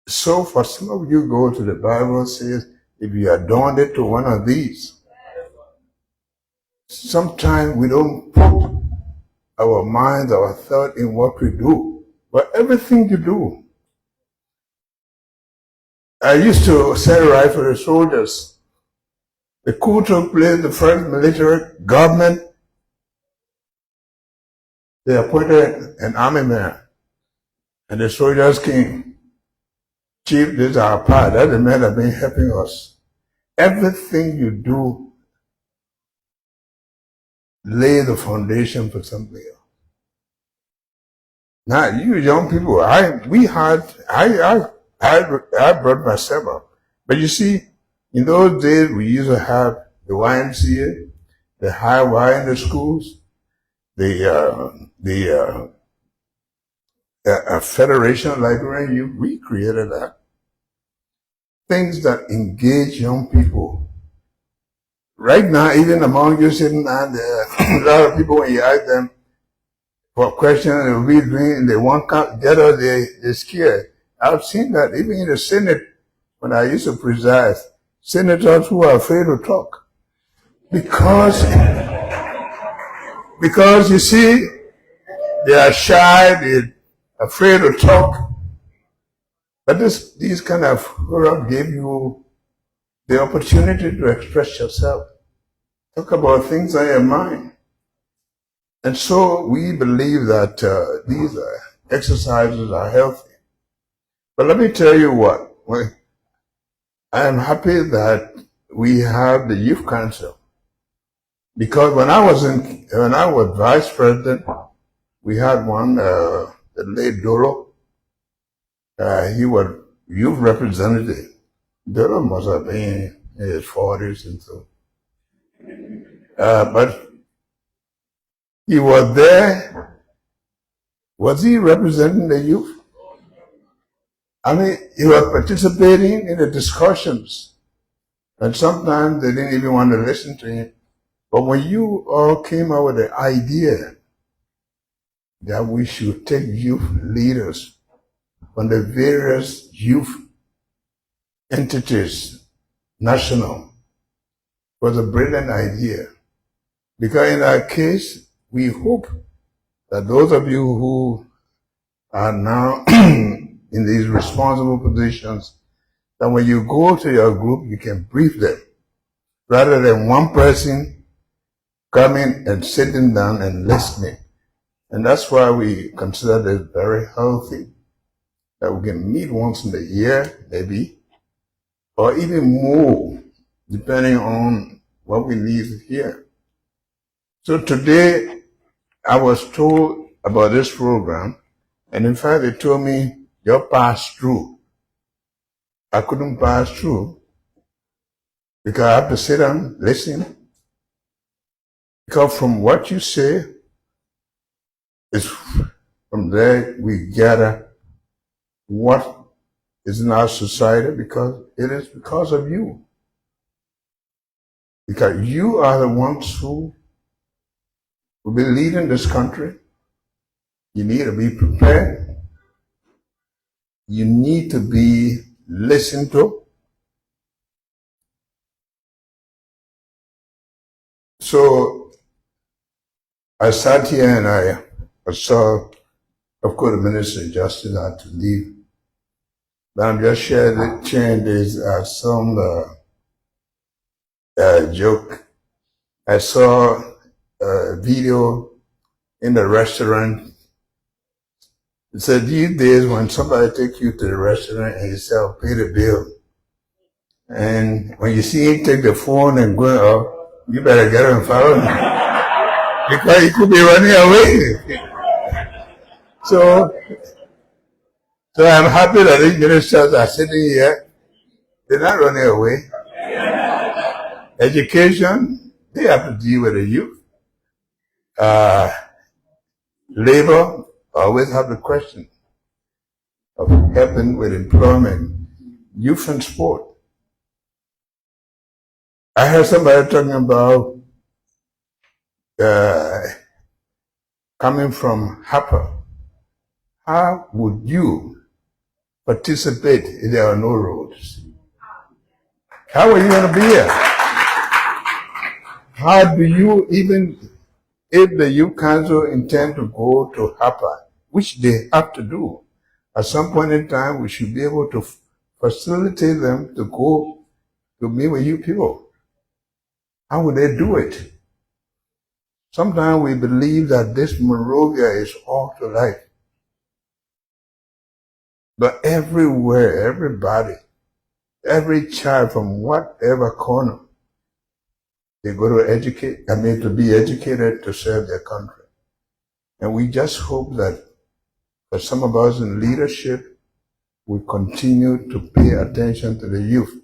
So for some of you go to the Bible says, if you adorned it to one of these, sometimes we don't put our minds, our thought in what we do. But everything you do. I used to set right for the soldiers. The coup took place, the first military government, they appointed an army man. And the soldiers came. "Chief, this is our part." That's the men that have been helping us. Everything you do, lay the foundation for something else. Now, you young people, I brought myself up. But you see, in those days, we used to have the YMCA, the high Y in the schools, the Federation of Librarians. You recreated that. Things that engage young people. Right now, even among you sitting down there, a lot of people, when you ask them for questions, they will be doing, they won't get out, they're scared. I've seen that even in the Senate, when I used to preside, senators who are afraid to talk. Because you see, they are shy, they're afraid to talk. But these kind of forum gave you the opportunity to express yourself. Talk about things on your mind. And so we believe that these exercises are healthy. But let me tell you what, I am happy that we have the youth council. Because when I was vice president, we had one, the late Dolo. He was youth representative. Dolo must have been in his 40s and so. But he was there. Was he representing the youth? I mean, he was participating in the discussions. And sometimes they didn't even want to listen to him. But when you all came up with the idea that we should take youth leaders from the various youth entities, national, was a brilliant idea. Because in our case, we hope that those of you who are now in these responsible positions, that when you go to your group, you can brief them, rather than one person coming and sitting down and listening. And that's why we consider this very healthy, that we can meet once in a year, maybe, or even more, depending on what we need here. So today, I was told about this program, and in fact, they told me, "You're passed through." I couldn't pass through because I have to sit down, listen. Because from what you say, it's from there we gather what is in our society, because it is because of you. Because you are the ones who will be leading this country. You need to be prepared. You need to be listened to. So I sat here and I saw, of course, the Minister of Justice had to leave. But I'm just sharing this some joke. I saw a video in the restaurant. It said, these days when somebody takes you to the restaurant and you say, "I'll pay the bill," And when you see him take the phone and go up, you better get him and follow him. Because he could be running away. So I'm happy that these ministers are sitting here. They're not running away. Education, they have to deal with the youth. Labor always have the question of helping with employment, youth and sport. I heard somebody talking about coming from Harper. How would you participate if there are no roads? How are you going to be here? How do you even, if the youth council intend to go to Harper, which they have to do, at some point in time we should be able to facilitate them to go to meet with you people. How would they do it? Sometimes we believe that this Monrovia is all to life. But everywhere, everybody, every child from whatever corner, they go to to be educated to serve their country. And we just hope that for some of us in leadership, we continue to pay attention to the youth.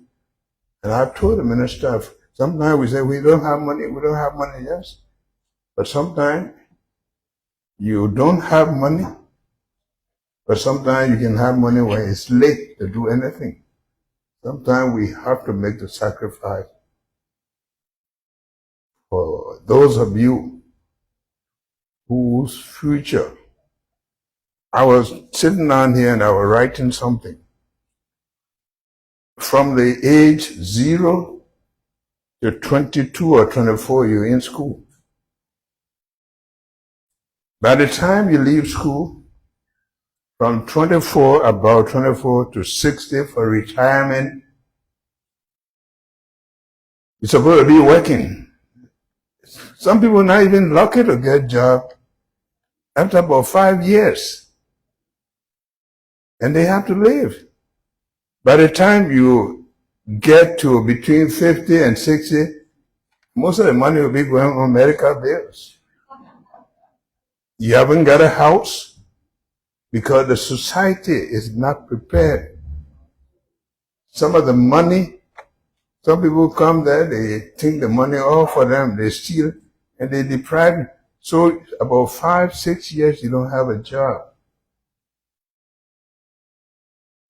And I've told the minister, sometimes we say, we don't have money, yes. But sometimes you don't have money, but sometimes you can have money when it's late to do anything. Sometimes we have to make the sacrifice for those of you whose future. I was sitting down here and I was writing something. From the age 0 to 22 or 24, you're in school. By the time you leave school, from about 24 to 60 for retirement, you're supposed to be working. Some people are not even lucky to get a job after about 5 years. And they have to live. By the time you get to between 50 and 60, most of the money will be going on medical bills. You haven't got a house because the society is not prepared. Some of the money, some people come there, they take the money off for them, they steal, and they deprive you. So about 5, 6 years, you don't have a job.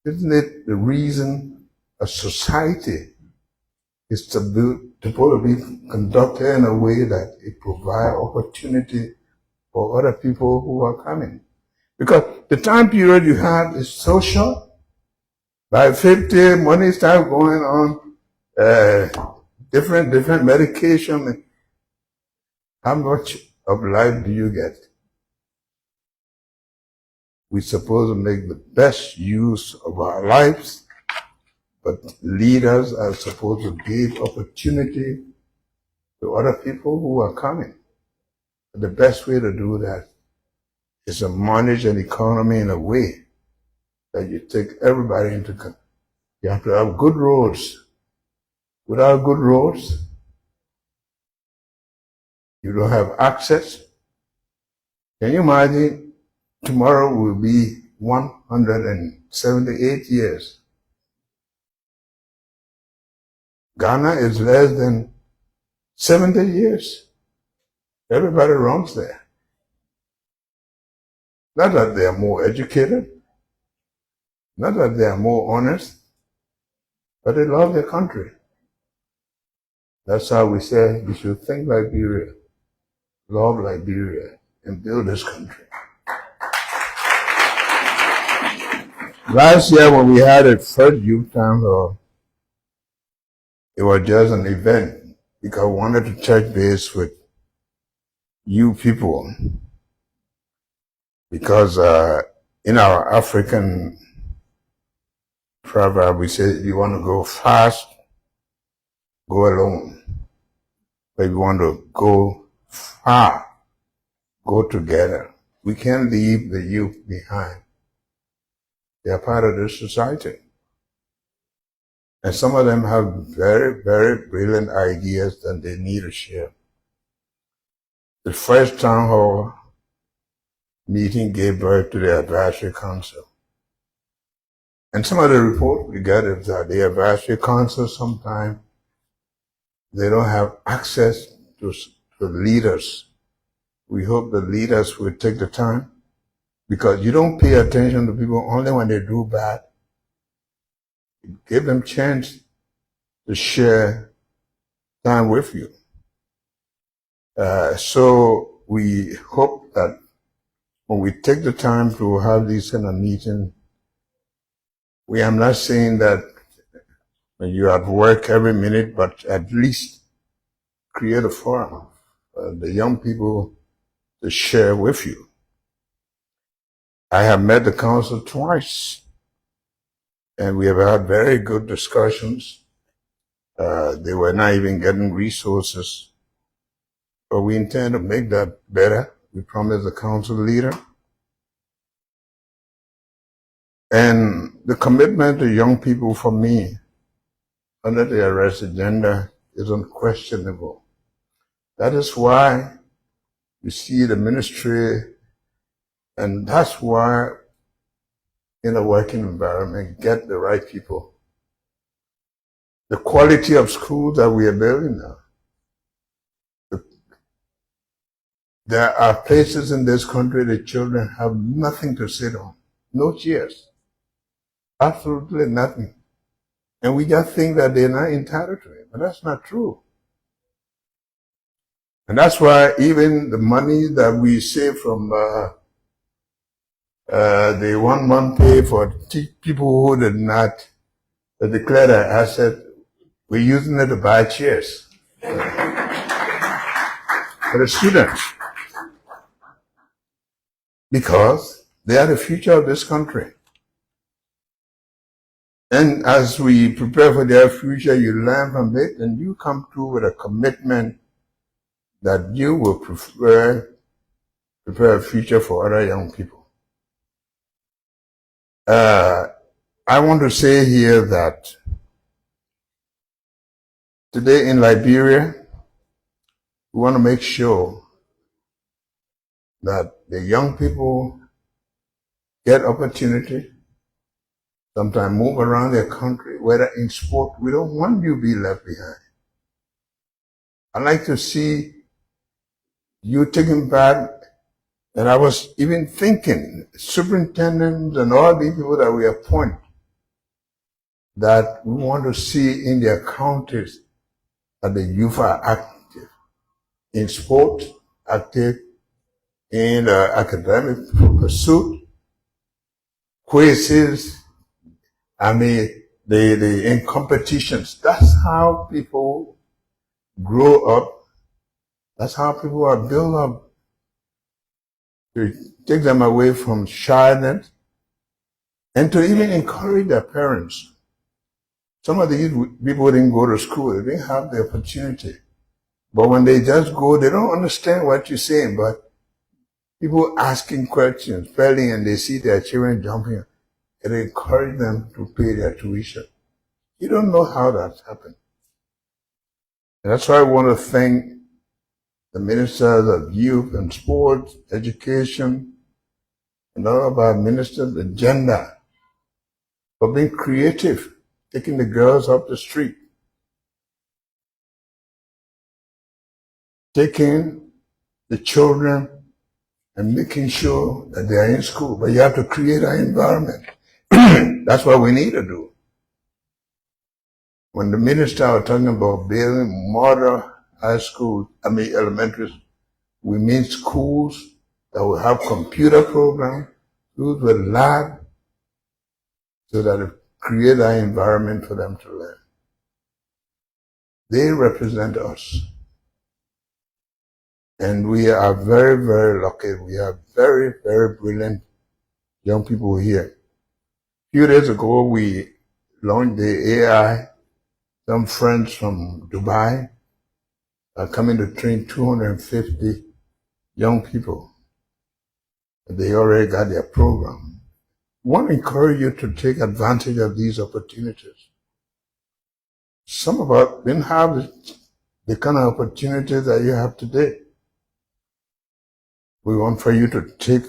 Isn't it the reason a society is supposed to be conducted in a way that it provides opportunity for other people who are coming? Because the time period you have is so short. By 50, money starts going on different medication. How much of life do you get? We're supposed to make the best use of our lives, but leaders are supposed to give opportunity to other people who are coming. The best way to do that is to manage an economy in a way that you take everybody into account. You have to have good roads. Without good roads, you don't have access. Can you imagine? Tomorrow will be 178 years. Ghana is less than 70 years. Everybody runs there. Not that they are more educated, not that they are more honest, but they love their country. That's how we say we should think Liberia, love Liberia, and build this country. Last year when we had a first youth town hall, it was just an event because I wanted to touch base with you people. Because in our African proverb, we say, if you want to go fast, go alone. But if you want to go far, go together. We can't leave the youth behind. They are part of this society. And some of them have very, very brilliant ideas that they need to share. The first town hall meeting gave birth to the advisory council. And some of the reports we get is that the advisory council sometimes they don't have access to leaders. We hope the leaders will take the time, because you don't pay attention to people only when they do bad. Give them chance to share time with you. So we hope that when we take the time to have these kind of meetings, we am not saying that when you're at work every minute, but at least create a forum for the young people to share with you. I have met the council twice, and we have had very good discussions. They were not even getting resources, but we intend to make that better. We promised the council leader. And the commitment to young people for me under the arrest agenda is unquestionable. That is why you see the ministry, and that's why in a working environment, get the right people. The quality of schools that we are building now. There are places in this country the children have nothing to sit on, no chairs, absolutely nothing. And we just think that they're not entitled to it, but that's not true. And that's why even the money that we save from the 1 month pay for people who did not declare their asset, we're using it to buy chairs for the students, because they are the future of this country. And as we prepare for their future, you learn from it, and you come through with a commitment that you will prepare a future for other young people. I want to say here that today in Liberia, we want to make sure that the young people get opportunity, sometimes move around their country, whether in sport. We don't want you to be left behind. I like to see you taking part. And I was even thinking, superintendents and all these people that we appoint, that we want to see in their counties that the youth are active in sport, active in academic pursuit, quizzes, in competitions. That's how people grow up. That's how people are built up. To take them away from shyness and to even encourage their parents. Some of these people didn't go to school. They didn't have the opportunity. But when they just go, they don't understand what you're saying. But people asking questions, spelling, and they see their children jumping, it encourages them to pay their tuition. You don't know how that's happened. And that's why I want to thank the ministers of youth and sports, education, and all of our ministers, the gender, for being creative, taking the girls off the street, taking the children and making sure that they are in school. But you have to create an environment. That's what we need to do. When the minister was talking about building model high school, elementary, we mean schools that will have computer programs, schools with lab, so that it create an environment for them to learn. They represent us. And we are very, very lucky. We have very, very brilliant young people here. A few days ago, we launched the AI. Some friends from Dubai are coming to train 250 young people. They already got their program. I want to encourage you to take advantage of these opportunities. Some of us didn't have the kind of opportunities that you have today. We want for you to take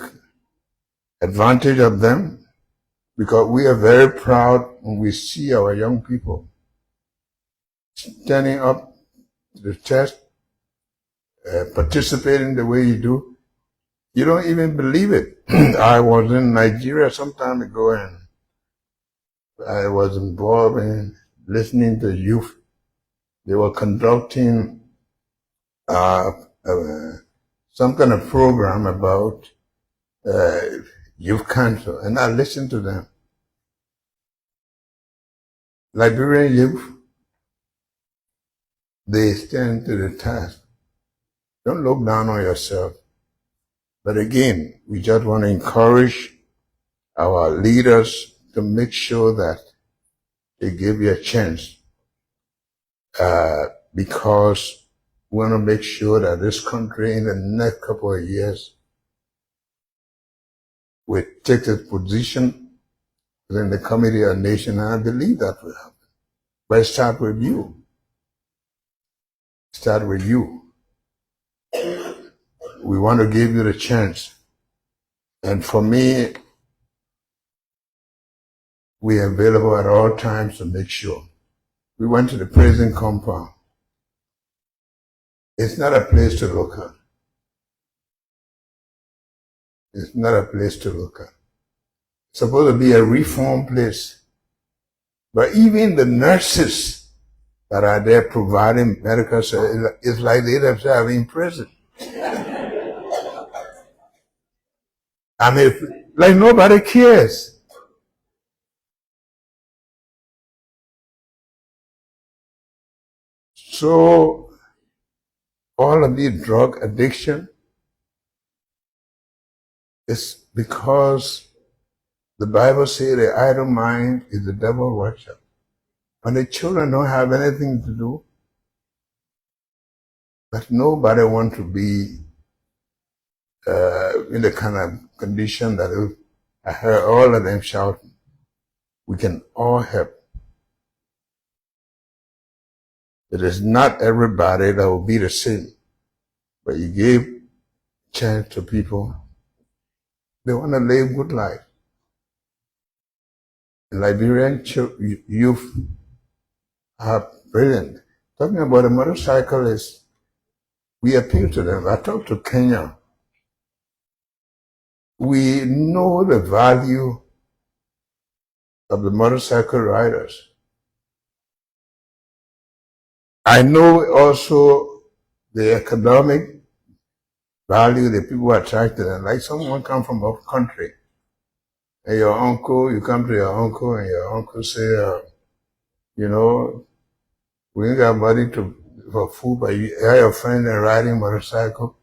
advantage of them, because we are very proud when we see our young people standing up to the test, participating the way you do. You don't even believe it. I was in Nigeria some time ago, and I was involved in listening to youth. They were conducting some kind of program about youth council, and I listened to them. Liberian youth, they stand to the task. Don't look down on yourself. But again, we just want to encourage our leaders to make sure that they give you a chance, because we want to make sure that this country in the next couple of years will take its position within the Committee of Nations, and I believe that will happen. But it starts with you. Start with you. We want to give you the chance. And for me, we are available at all times to make sure. We went to the prison compound. It's not a place to look at. It's not a place to look at. It's supposed to be a reform place. But even the nurses that are there providing medical service, it's like they themselves in prison. I mean, like nobody cares. So, all of the drug addiction is because the Bible says the idle mind is the devil worship. And the children don't have anything to do, but nobody wants to be in the kind of condition that I heard all of them shouting. We can all help. It is not everybody that will be the same, but you give chance to people. They want to live good life. The Liberian youth are brilliant. Talking about a motorcyclist, we appeal to them. I talked to Kenya. We know the value of the motorcycle riders. I know also the economic value that people are attracted to. Like someone come from a country, and your uncle, you come to your uncle, and your uncle say, you know, we ain't got money for food, but you have your friend and riding motorcycle.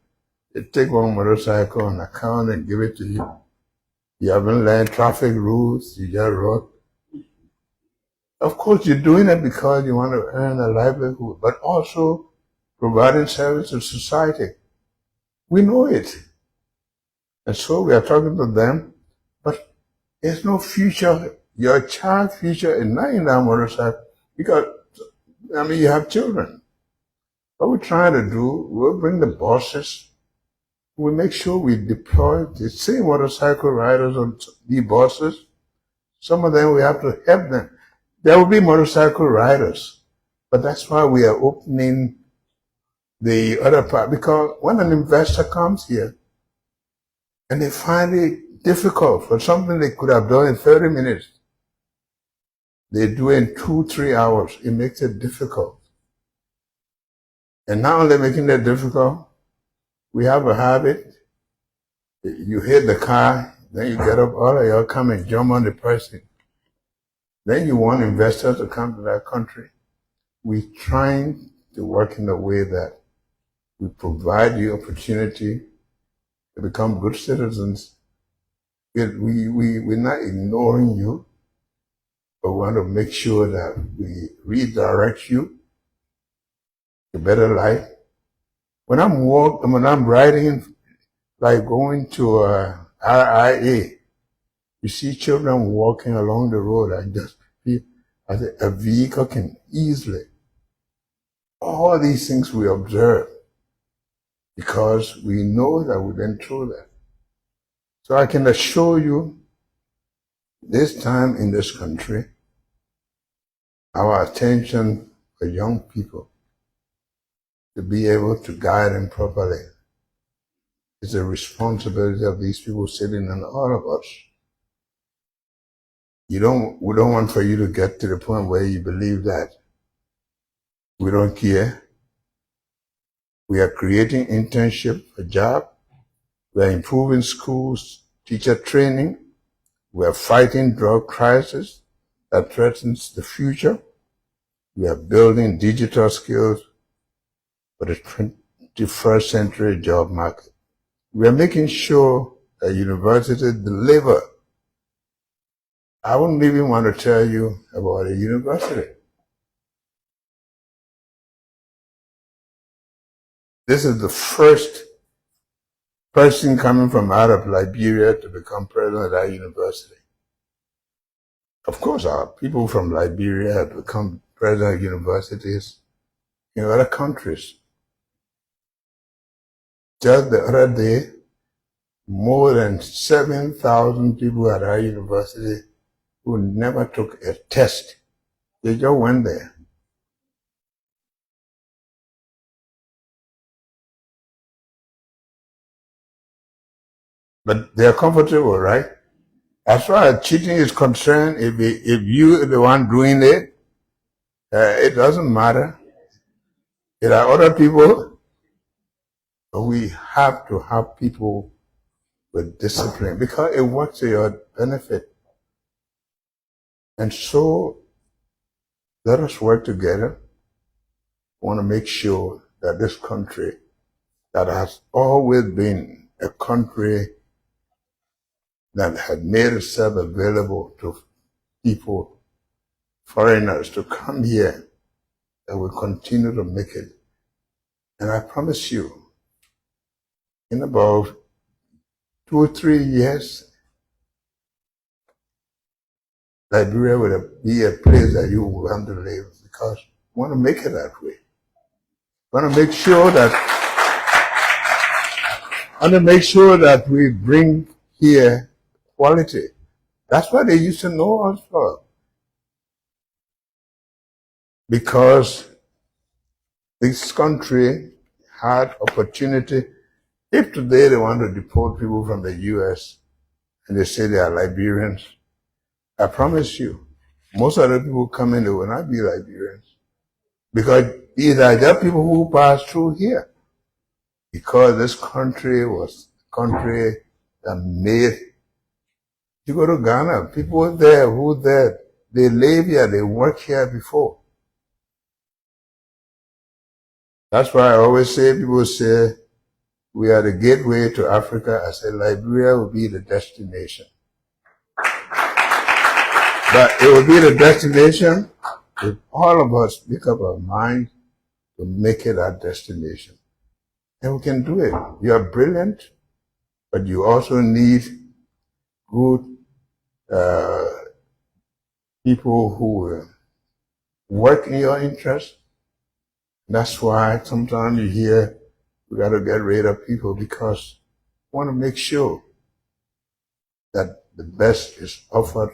They take one motorcycle on account and give it to you. You haven't learned traffic rules, you just rode. Of course, you're doing it because you want to earn a livelihood, but also providing service to society. We know it. And so we are talking to them, but there's no future. Your child's future is not in that motorcycle, because, I mean, you have children. What we're trying to do, we'll bring the buses. We make sure we deploy the same motorcycle riders on the buses. Some of them, we have to help them. There will be motorcycle riders, but that's why we are opening the other part, because when an investor comes here and they find it difficult for something they could have done in 30 minutes, they do it in 2-3 hours. It makes it difficult. And not only making it difficult, we have a habit. You hit the car, then you get up, all of y'all come and jump on the person. Then you want investors to come to that country. We're trying to work in a way that we provide you opportunity to become good citizens. We're not ignoring you, but we want to make sure that we redirect you to better life. When I'm riding, like going to RIA, you see children walking along the road. I said, a vehicle can easily. All these things we observe because we know that we've been through that. So I can assure you, this time in this country, our attention for young people to be able to guide them properly is a responsibility of these people sitting on all of us. We don't want for you to get to the point where you believe that we don't care. We are creating internship, a job. We are improving schools, teacher training. We are fighting drug crisis that threatens the future. We are building digital skills for the 21st century job market. We are making sure that universities deliver. I wouldn't even want to tell you about a university. This is the first person coming from out of Liberia to become president of that university. Of course, our people from Liberia have become president of universities in other countries. Just the other day, more than 7,000 people at our university who never took a test. They just went there. But they're comfortable, right? As far as cheating is concerned, if you are the one doing it, it doesn't matter. There are other people, but we have to have people with discipline because it works to your benefit. And so let us work together. I want to make sure that this country that has always been a country that had made itself available to people, foreigners, to come here, that will continue to make it. And I promise you, in about 2 or 3 years, Liberia will be a place that you will want to live because we want to make it that way. We want to make sure that we bring here quality. That's what they used to know us for. Because this country had opportunity. If today they want to deport people from the US and they say they are Liberians, I promise you, most of the people coming, they will not be Liberians. Because these are just people who passed through here. Because this country was a country that made. You go to Ghana, people there who there, they live here, they work here before. That's why I always say, people say, we are the gateway to Africa. I say Liberia will be the destination. But it will be the destination if all of us make up our mind to make it our destination. And we can do it. You are brilliant, but you also need good people who will work in your interest. That's why sometimes you hear we got to get rid of people because we want to make sure that the best is offered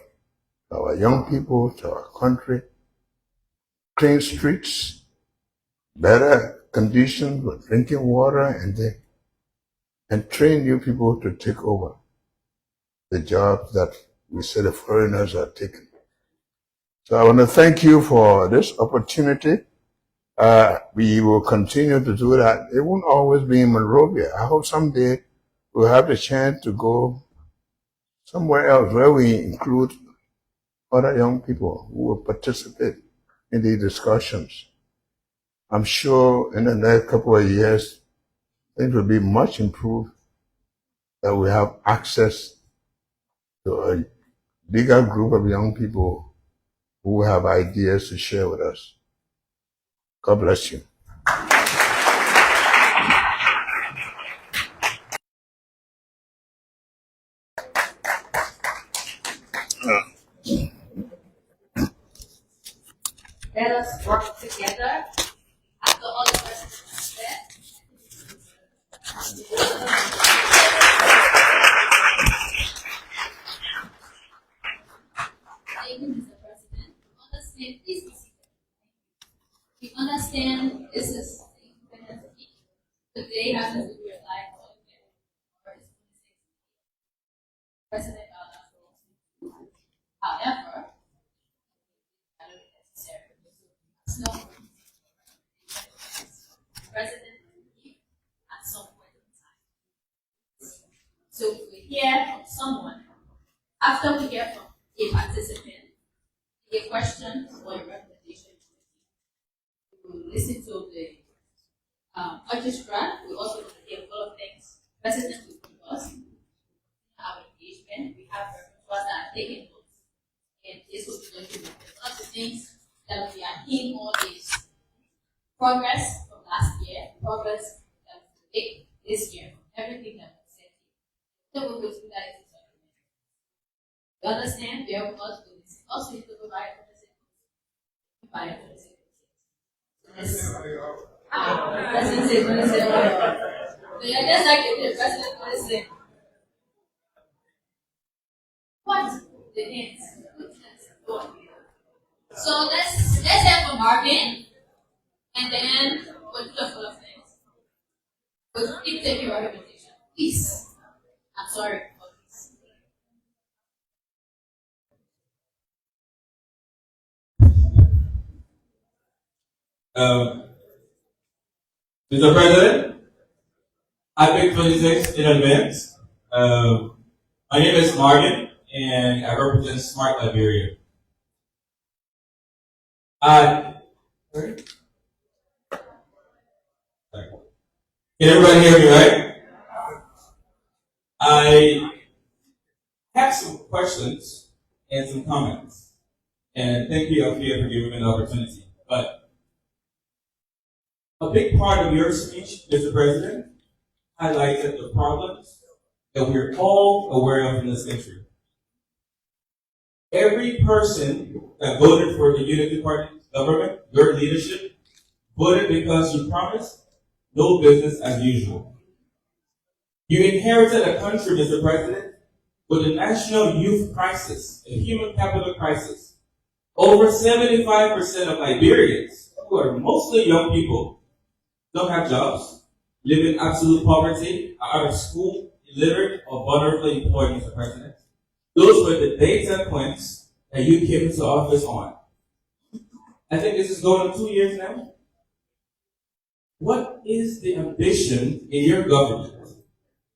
to our young people, to our country. Clean streets, better conditions for drinking water, and train new people to take over the jobs that we say the foreigners are taking. So I want to thank you for this opportunity. We will continue to do that. It won't always be in Monrovia. I hope someday we'll have the chance to go somewhere else where we include other young people who will participate in the discussions. I'm sure in the next couple of years, things will be much improved, that we have access to a bigger group of young people who have ideas to share with us. God bless you. Let us work together after all the presidents have said. Thank you, Mr. President. Understand, please be seated. We understand this is Independence Week. Today happens to be a live holiday for His 26th President Allah. However, I don't think necessary. So, President at some point in time. So we hear from someone. After we hear from a participant, a question or a recommendation, we will listen to the orchestra. We also want to hear a lot of things. President will give us our engagement. We have repertoires that are taking notes. And this will be documented. One of the things that we are hearing all is progress from last year, progress that we make this year, everything that was said here. So we will do that in document. You understand? We have got to this. Also, you need to provide for the President says, so you're just like the president for the same. What? The ends. So let's have a Marvin, and then we'll do the full of things. We'll keep taking your recommendation. Please. I'm sorry for this. Mr. President, happy 26 in advance. My name is Marvin, and I represent Smart Liberia. Sorry? Can everybody hear me, right? I have some questions and some comments. And thank you, Alfia, for giving me the opportunity. But a big part of your speech, Mr. President, highlighted the problems that we're all aware of in this country. Every person that voted for the Unity Party government, your leadership, voted because you promised no business as usual. You inherited a country, Mr. President, with a national youth crisis, a human capital crisis. Over 75% of Liberians, who are mostly young people, don't have jobs, live in absolute poverty, are out of school, illiterate, or vulnerably employed, Mr. President. Those were the data points that you came into office on. I think this is going on 2 years now. What is the ambition in your government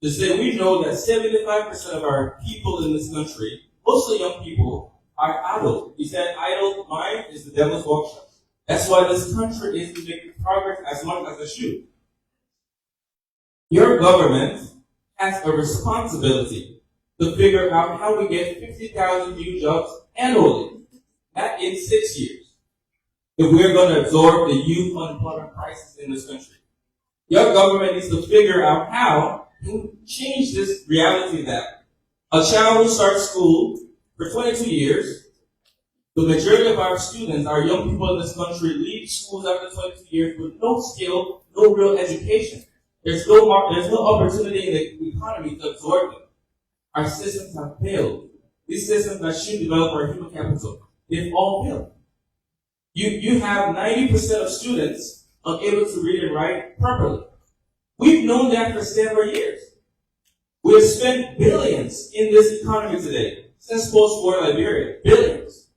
to say we know that 75% of our people in this country, mostly young people, are idle? You said idle mind is the devil's workshop. That's why this country isn't making progress as much as it should. Your government has a responsibility to figure out how we get 50,000 new jobs annually, not in 6 years, if we're going to absorb the youth unemployment crisis in this country. Your government needs to figure out how to change this reality that a child who starts school for 22 years, the majority of our students, our young people in this country, leave schools after 22 years with no skill, no real education. There's no opportunity in the economy to absorb them. Our systems have failed. These systems that should develop our human capital, they've all failed. You have 90% of students unable to read and write properly. We've known that for several years. We have spent billions in this economy today, since post-war Liberia, billions.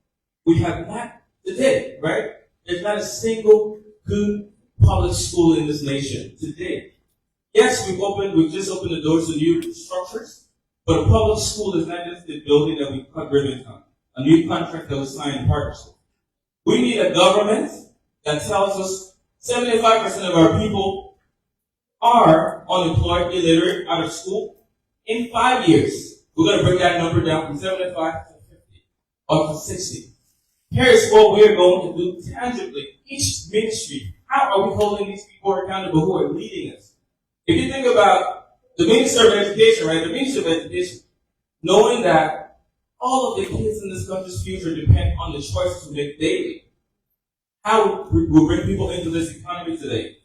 We have not today, right? There's not a single good public school in this nation today. Yes, we've just opened the doors to new structures, but a public school is not just the building that we cut ribbons on, a new contract that was signed in partnership. We need a government that tells us 75% of our people are unemployed, illiterate, out of school. In 5 years, we're going to bring that number down from 75 to 50 or to 60. Here's what we're going to do tangibly. Each ministry, how are we holding these people accountable who are leading us? If you think about the Minister of Education, right? The Minister of Education, knowing that all of the kids in this country's future depend on the choices we make daily. how we bring people into this economy today.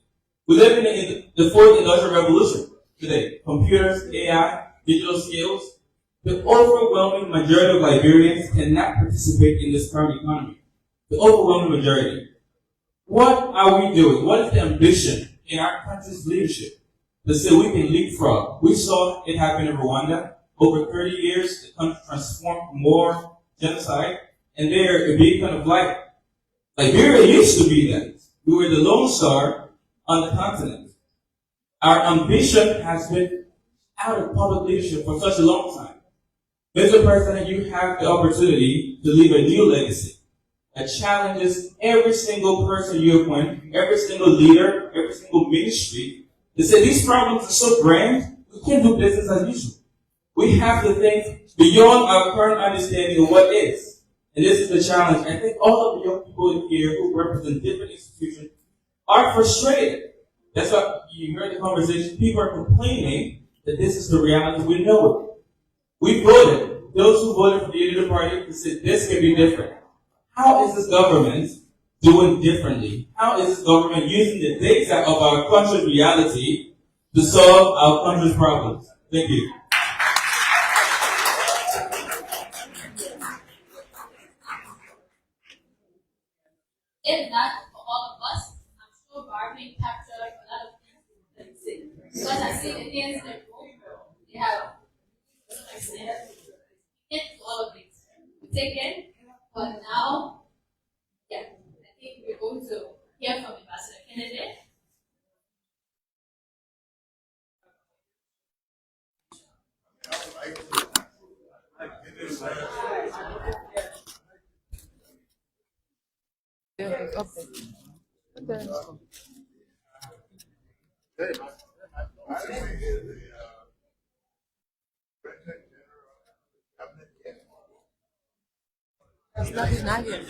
We live in the fourth industrial revolution today. Computers, AI, digital skills. The overwhelming majority of Liberians cannot participate in this current economy. The overwhelming majority. What are we doing? What is the ambition in our country's leadership to say we can leapfrog? We saw it happen in Rwanda. Over 30 years, the country transformed from war, genocide, and there it became kind of like Liberia used to be that. We were the lone star on the continent. Our ambition has been out of public leadership for such a long time. Mr. President, you have the opportunity to leave a new legacy that challenges every single person you appoint, every single leader, every single ministry, to say these problems are so grand, we can't do business as usual. We have to think beyond our current understanding of what is. And this is the challenge. I think all of the young people in here who represent different institutions are frustrated. That's why you heard the conversation. People are complaining that this is the reality. We know it. We voted. Those who voted for the unity party said this can be different. How is this government doing differently? How is this government using the data of our country's reality to solve our country's problems? Thank you. If not for all of us, I'm sure Barbie captured a lot of things that you say. Because I see the things that they have, all of things taken, but now, yeah, I think we're going to hear from Ambassador Kennedy. He's not here.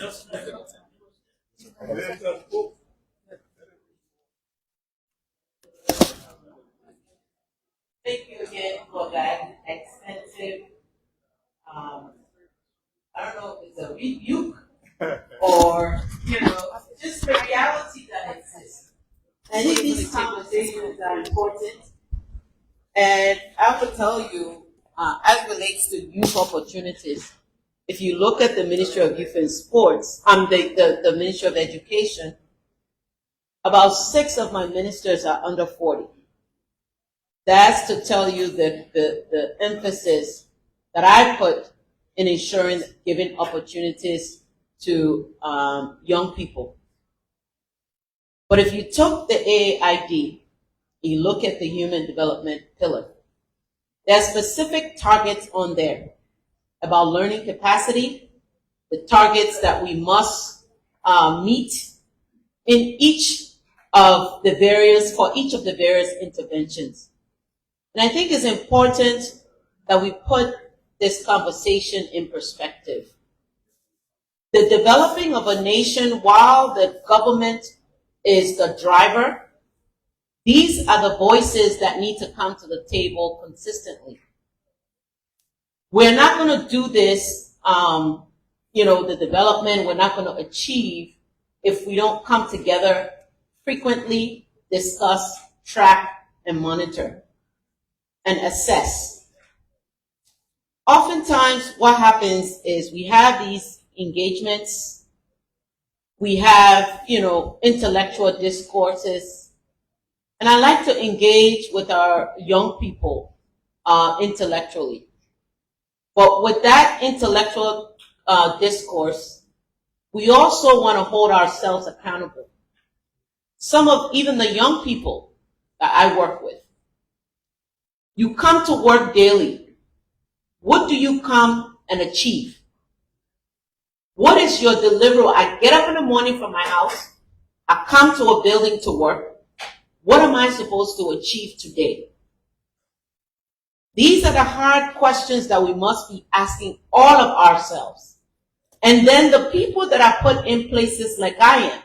Thank you again for that extensive, I don't know if it's a rebuke or, just the reality that exists. I think these conversations are important. And I will tell you, as relates to youth opportunities, if you look at the Ministry of Youth and Sports, the Ministry of Education, about 6 of my ministers are under 40. That's to tell you the emphasis that I put in ensuring giving opportunities to young people. But if you took the AID, you look at the human development pillar, there are specific targets on there about learning capacity, the targets that we must meet in each of the various interventions. And I think it's important that we put this conversation in perspective. The developing of a nation, while the government is the driver, these are the voices that need to come to the table consistently. We're not going to do this, the development we're not going to achieve if we don't come together frequently, discuss, track, and monitor, and assess. Oftentimes, what happens is we have these engagements, we have, intellectual discourses, and I like to engage with our young people intellectually. But with that intellectual discourse, we also want to hold ourselves accountable. Some of even the young people that I work with, you come to work daily. What do you come and achieve? What is your deliverable? I get up in the morning from my house. I come to a building to work. What am I supposed to achieve today? These are the hard questions that we must be asking all of ourselves. And then the people that are put in places like I am,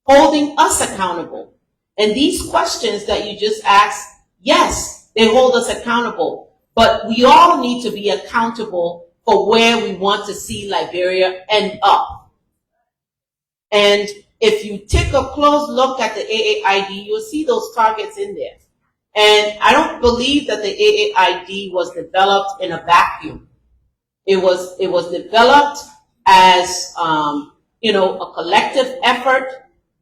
holding us accountable. And these questions that you just asked, yes, they hold us accountable. But we all need to be accountable for where we want to see Liberia end up. And if you take a close look at the AAID, you'll see those targets in there. And I don't believe that the AAID was developed in a vacuum. It was developed as a collective effort.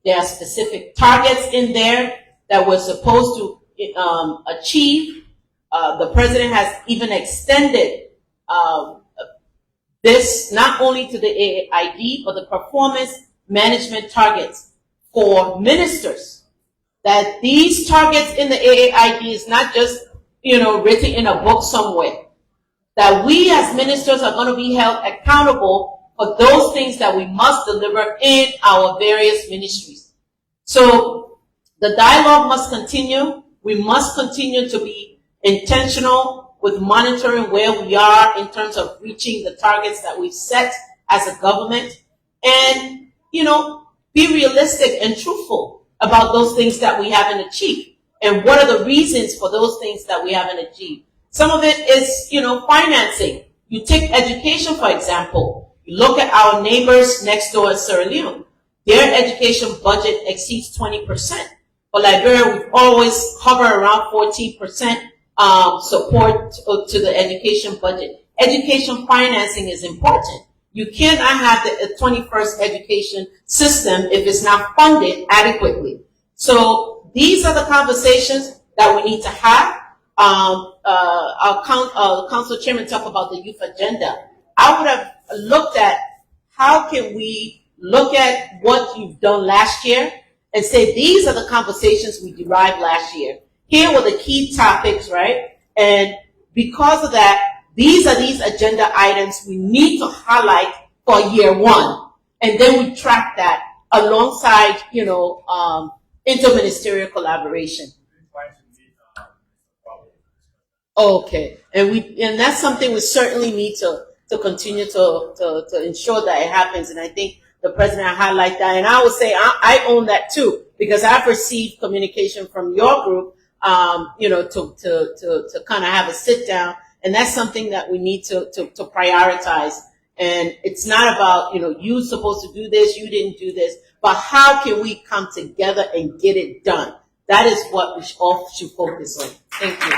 There are specific targets in there that we're supposed to achieve. The president has even extended this not only to the AAID, but the performance management targets for ministers. That these targets in the AAID is not just, written in a book somewhere. That we as ministers are going to be held accountable for those things that we must deliver in our various ministries. So the dialogue must continue. We must continue to be intentional with monitoring where we are in terms of reaching the targets that we've set as a government, and be realistic and truthful about those things that we haven't achieved and what are the reasons for those things that we haven't achieved. Some of it is financing. You take education, for example. You look at our neighbors next door in Sierra Leone. Their education budget exceeds 20%. For Liberia, we've always hovered around 14% support to the education budget. Education financing is important. You cannot have the 21st education system if it's not funded adequately. So these are the conversations that we need to have. Our council chairman talked about the youth agenda. I would have looked at how can we look at what you've done last year and say these are the conversations we derived last year. Here were the key topics, right? And because of that, these are these agenda items we need to highlight for year one. And then we track that alongside, interministerial collaboration. Okay. And that's something we certainly need to continue to ensure that it happens. And I think the president highlighted that. And I would say I own that too, because I've received communication from your group, to kind of have a sit down. And that's something that we need to prioritize. And it's not about, you're supposed to do this, you didn't do this, but how can we come together and get it done? That is what we all should focus on. Thank you.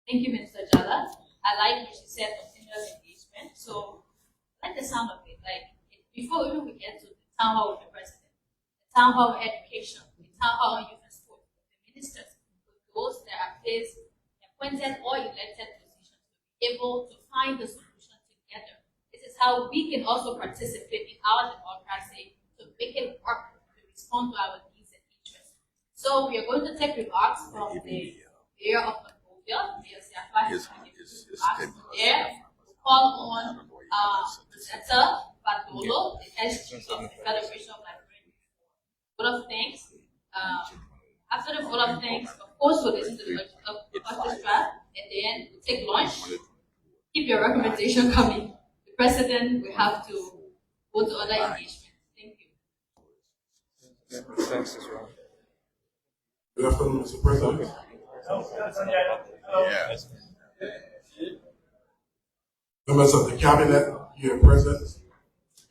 Thank you, Minister Jala. I like what you said, continuous engagement. So, I like the sound of it. Like, before even we get to the town hall with the president, the town hall with education, the town hall on youth and sport, the ministers, those that are placed, appointed or elected positions, to be able to find the solution together. This is how we can also participate in our democracy to make it work, to respond to our needs and interests. So, we are going to take remarks from the mayor of Monrovia, Mayor Siafa, there to call on Senator Badolo, the SG of the Federation of Liberia. Vote of thanks. After the vote of thanks, of course, we'll listen to the orchestra, and then we'll take lunch. Keep your recommendation coming. The president will have to go to other engagement. Thank you. Thanks as well. Good afternoon, Mr. President. Yes. Members of the cabinet here present,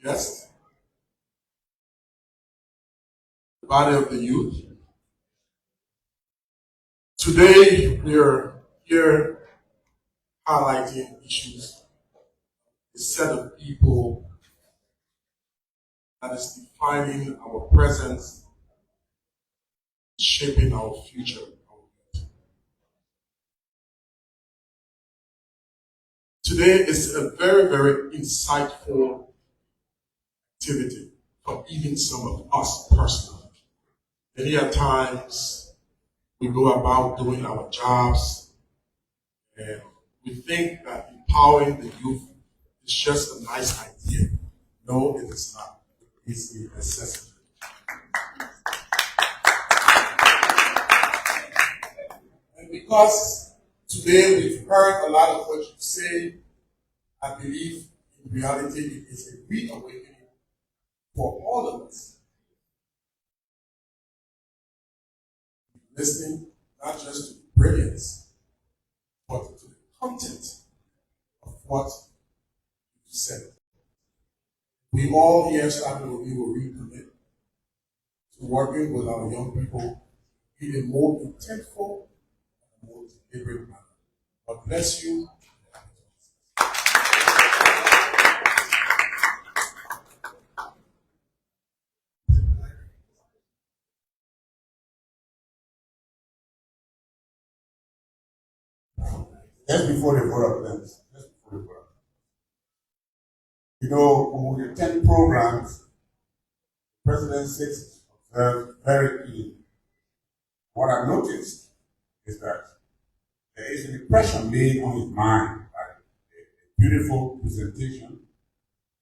yes. The body of the youth. Today we are here highlighting issues, a set of people that is defining our presence, shaping our future. Today is a very, very insightful activity for even some of us personally. Many a times we go about doing our jobs and we think that empowering the youth is just a nice idea. No, it is not. It's a necessity. And because today we've heard a lot of what you say, I believe in reality it is a reawakening for all of us. Listening not just to the brilliance, but to the content of what you said. We all here starting with you will recommit to working with our young people in a more intentful and more deliberate manner. God bless you. Just before the vote of thanks, just before the vote of thanks. You know, when we attend programs, the president sits very keen. What I noticed is that there is an impression made on his mind by a beautiful presentation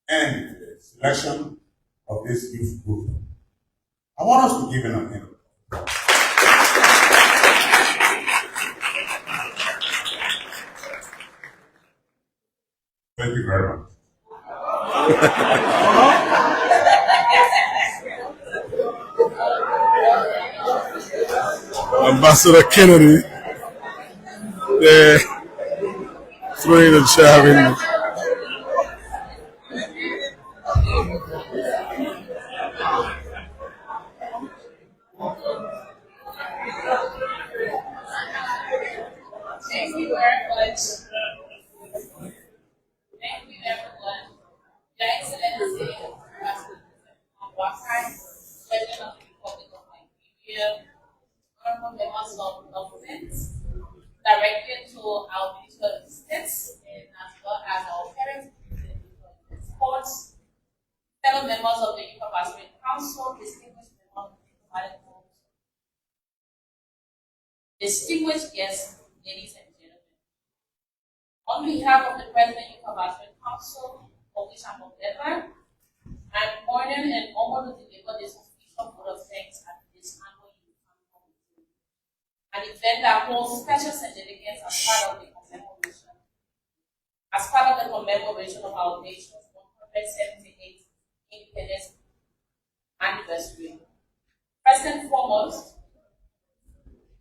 and the selection of this youth group. I want us to give him a hand. Thank you very much. Ambassador Kennedy, throwing the chair. Thank you very much. Thank you, everyone. Your Excellency, Boakai, President of the Republic of Liberia, honorable members of government, directed to our Minister of States, and as well as our parents, sports, fellow members of the Youth Advisory Council, distinguished members of the Diplomatic Corps, distinguished guests, ladies and gentlemen. On behalf of the President Youth Advisory Council, of which I'm a member, I'm honored and honored to deliver this official vote of thanks at this annual Youth Committee, an event that holds special significance as part of the commemoration of our nation's 178th independence anniversary. First and foremost,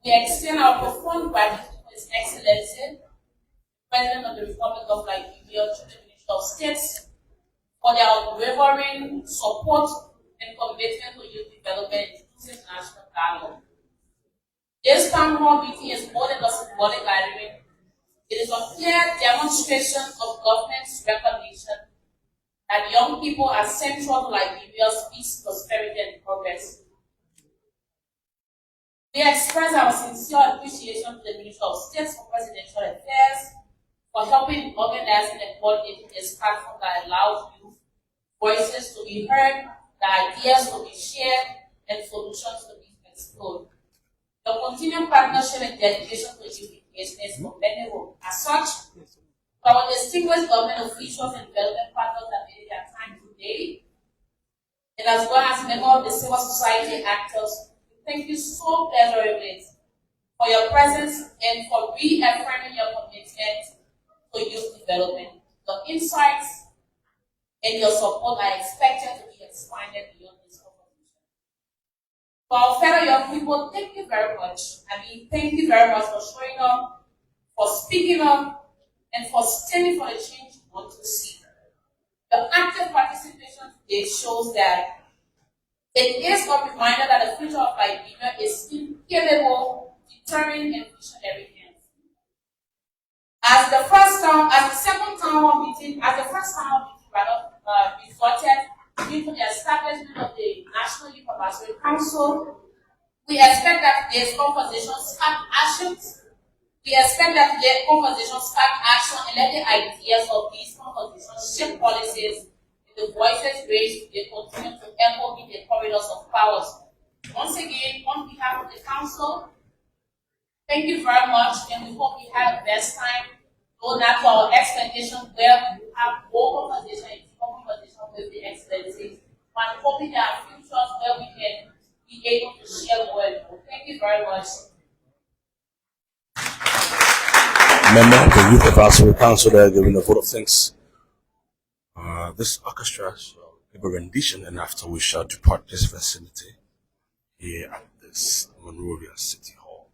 we extend our profound gratitude to His Excellency, President of the Republic of Liberia, to the Minister of States, for their unwavering support and commitment to youth development and inclusive national dialogue. This town hall meeting is more than a symbolic gathering. It is a clear demonstration of government's recognition that young people are central to Liberia's peace, prosperity, and progress. We express our sincere appreciation to the Minister of States for Presidential Affairs for helping organize and coordinate this platform that allows youth voices to be heard, the ideas to be shared, and solutions to be explored. The continued partnership and dedication to youth engagement is commendable. As such, to our distinguished government officials and development partners that made their time today, and as well as members of the civil society actors, thank you so pleasurably for your presence and for reaffirming your commitment to youth development. The insights and your support are expected to be expanded beyond this conversation. For our fellow young people, thank you very much. Thank you very much for showing up, for speaking up, and for standing for the change you want to see. The active participation today shows that it is a reminder that the future of Liberia is incapable, determined, and visionary. As the first town hall meeting resorted due to the establishment of the National Youth Advisory Council, we expect that today's conversation spark actions. We expect that today's conversation spark action and let the ideas of these conversations shape policies. The voices raised will continue to echo in the corridors of powers. Once again, on behalf of the council, thank you very much, and we hope you have the best time. Though not to our expectations, where we have more conversation and deeper conversation with the excellencies, but hoping there are futures where we can be able to share more and more. Thank you very much. Member of the Youth Advisory Council there giving a vote of thanks. This orchestra shall give a rendition, and after we shall depart this facility here at this Monrovia City Hall.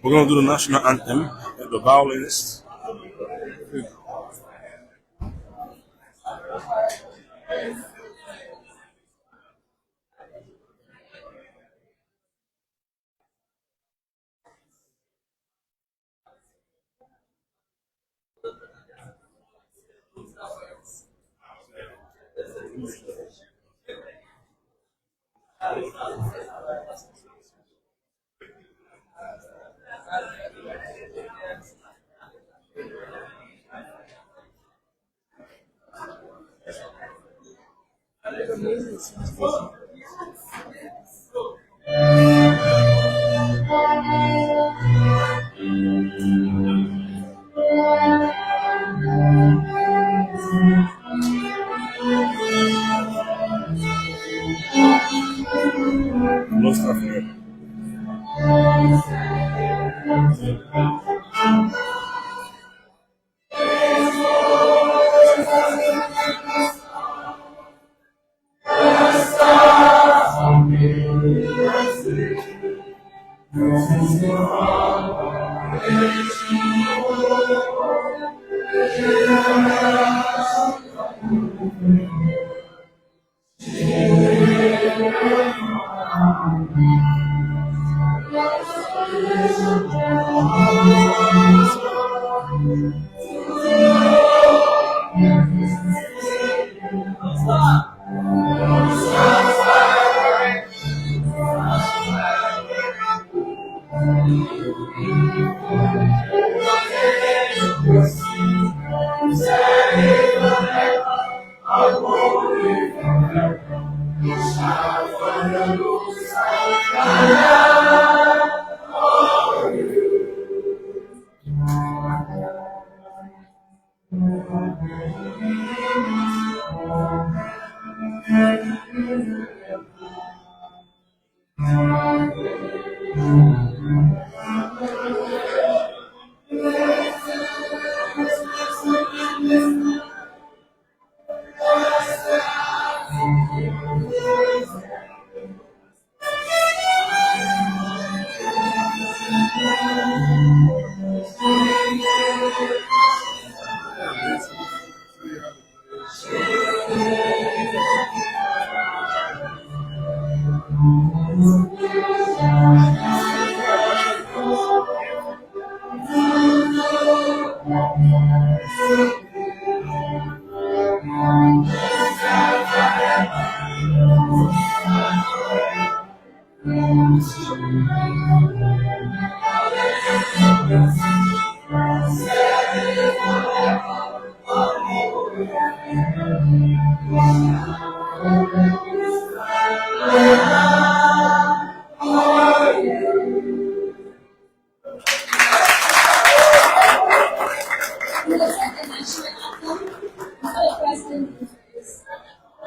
We're going to do the national anthem with the violinist. No stuff here.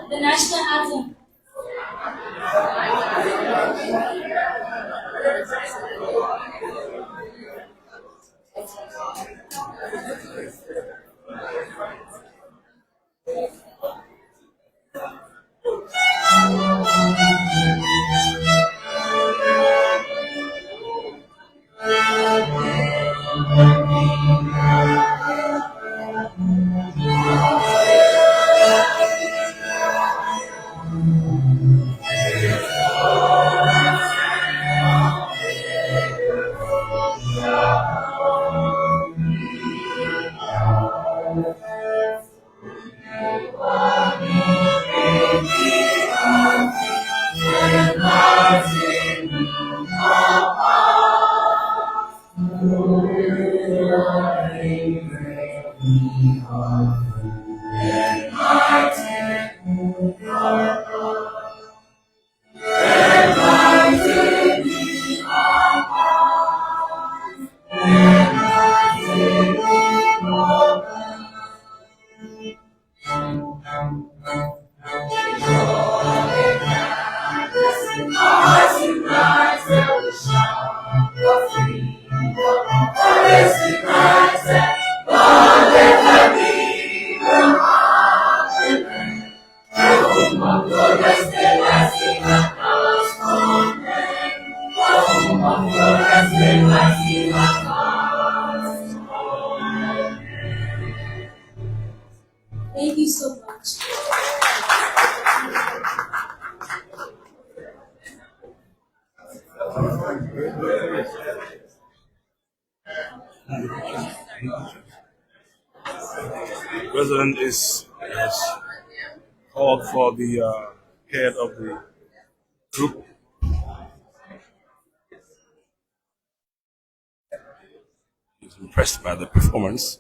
The national anthem. Thank you so much. The president has called for the head of the group. He's impressed by the performance.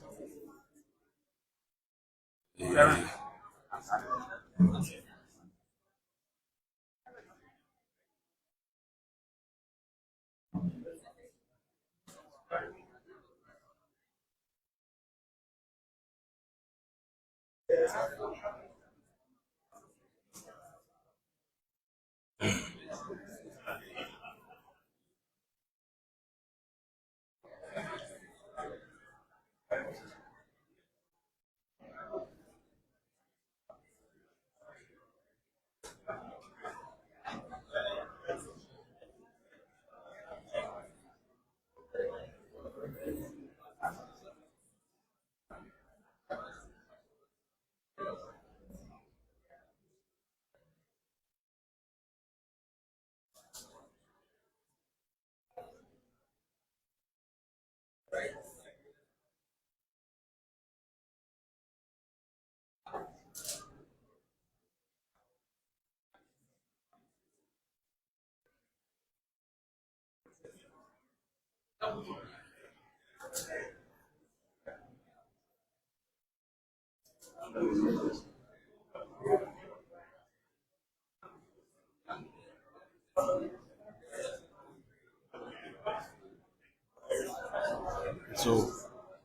So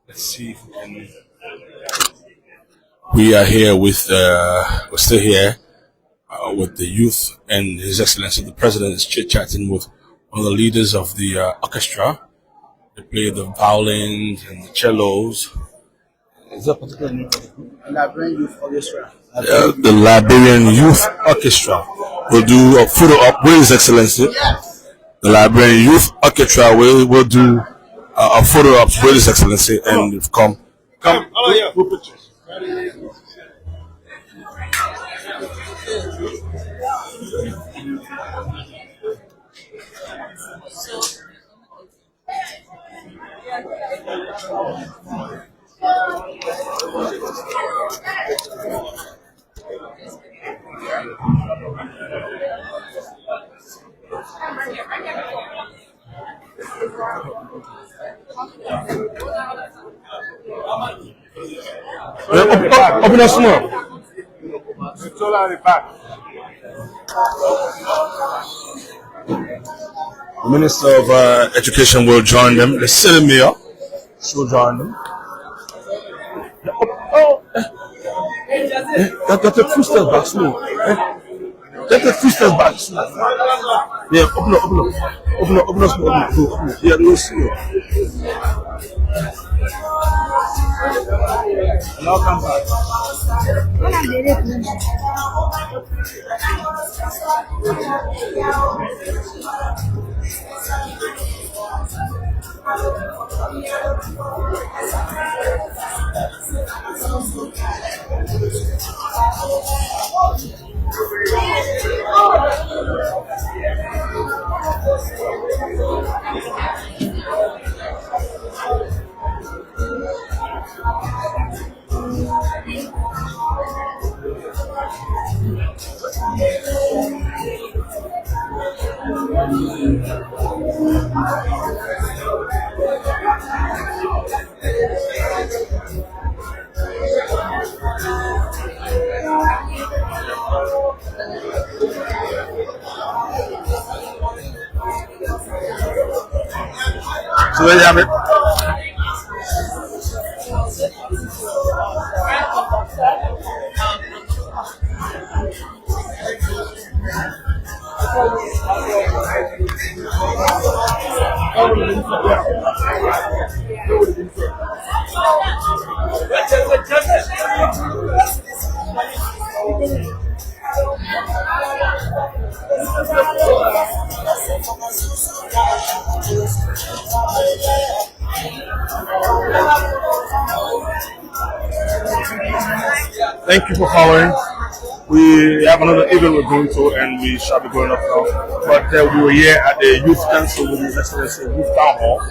let's see if we can. We are here with. We're still here with the youth, and His Excellency the President is chit chatting with one of the leaders of the orchestra. They play the violins and the cellos. Is that particular name? Liberian Youth Orchestra. The Liberian Youth Orchestra will do a photo op with His Excellency. The Liberian Youth Orchestra will do a photo op with His Excellency, and you've come. Group pictures. Open up small. The Minister of Education will join them. The city mayor will join them. Get the footsteps back slow. Get the footsteps back slow. Yeah, open up. Yeah, no see. Now come back. So there you have it. Thank you for following. We have another event we're going to, and we shall be going up now. But we were here at the Youth Council with His Excellency Youth Town Hall.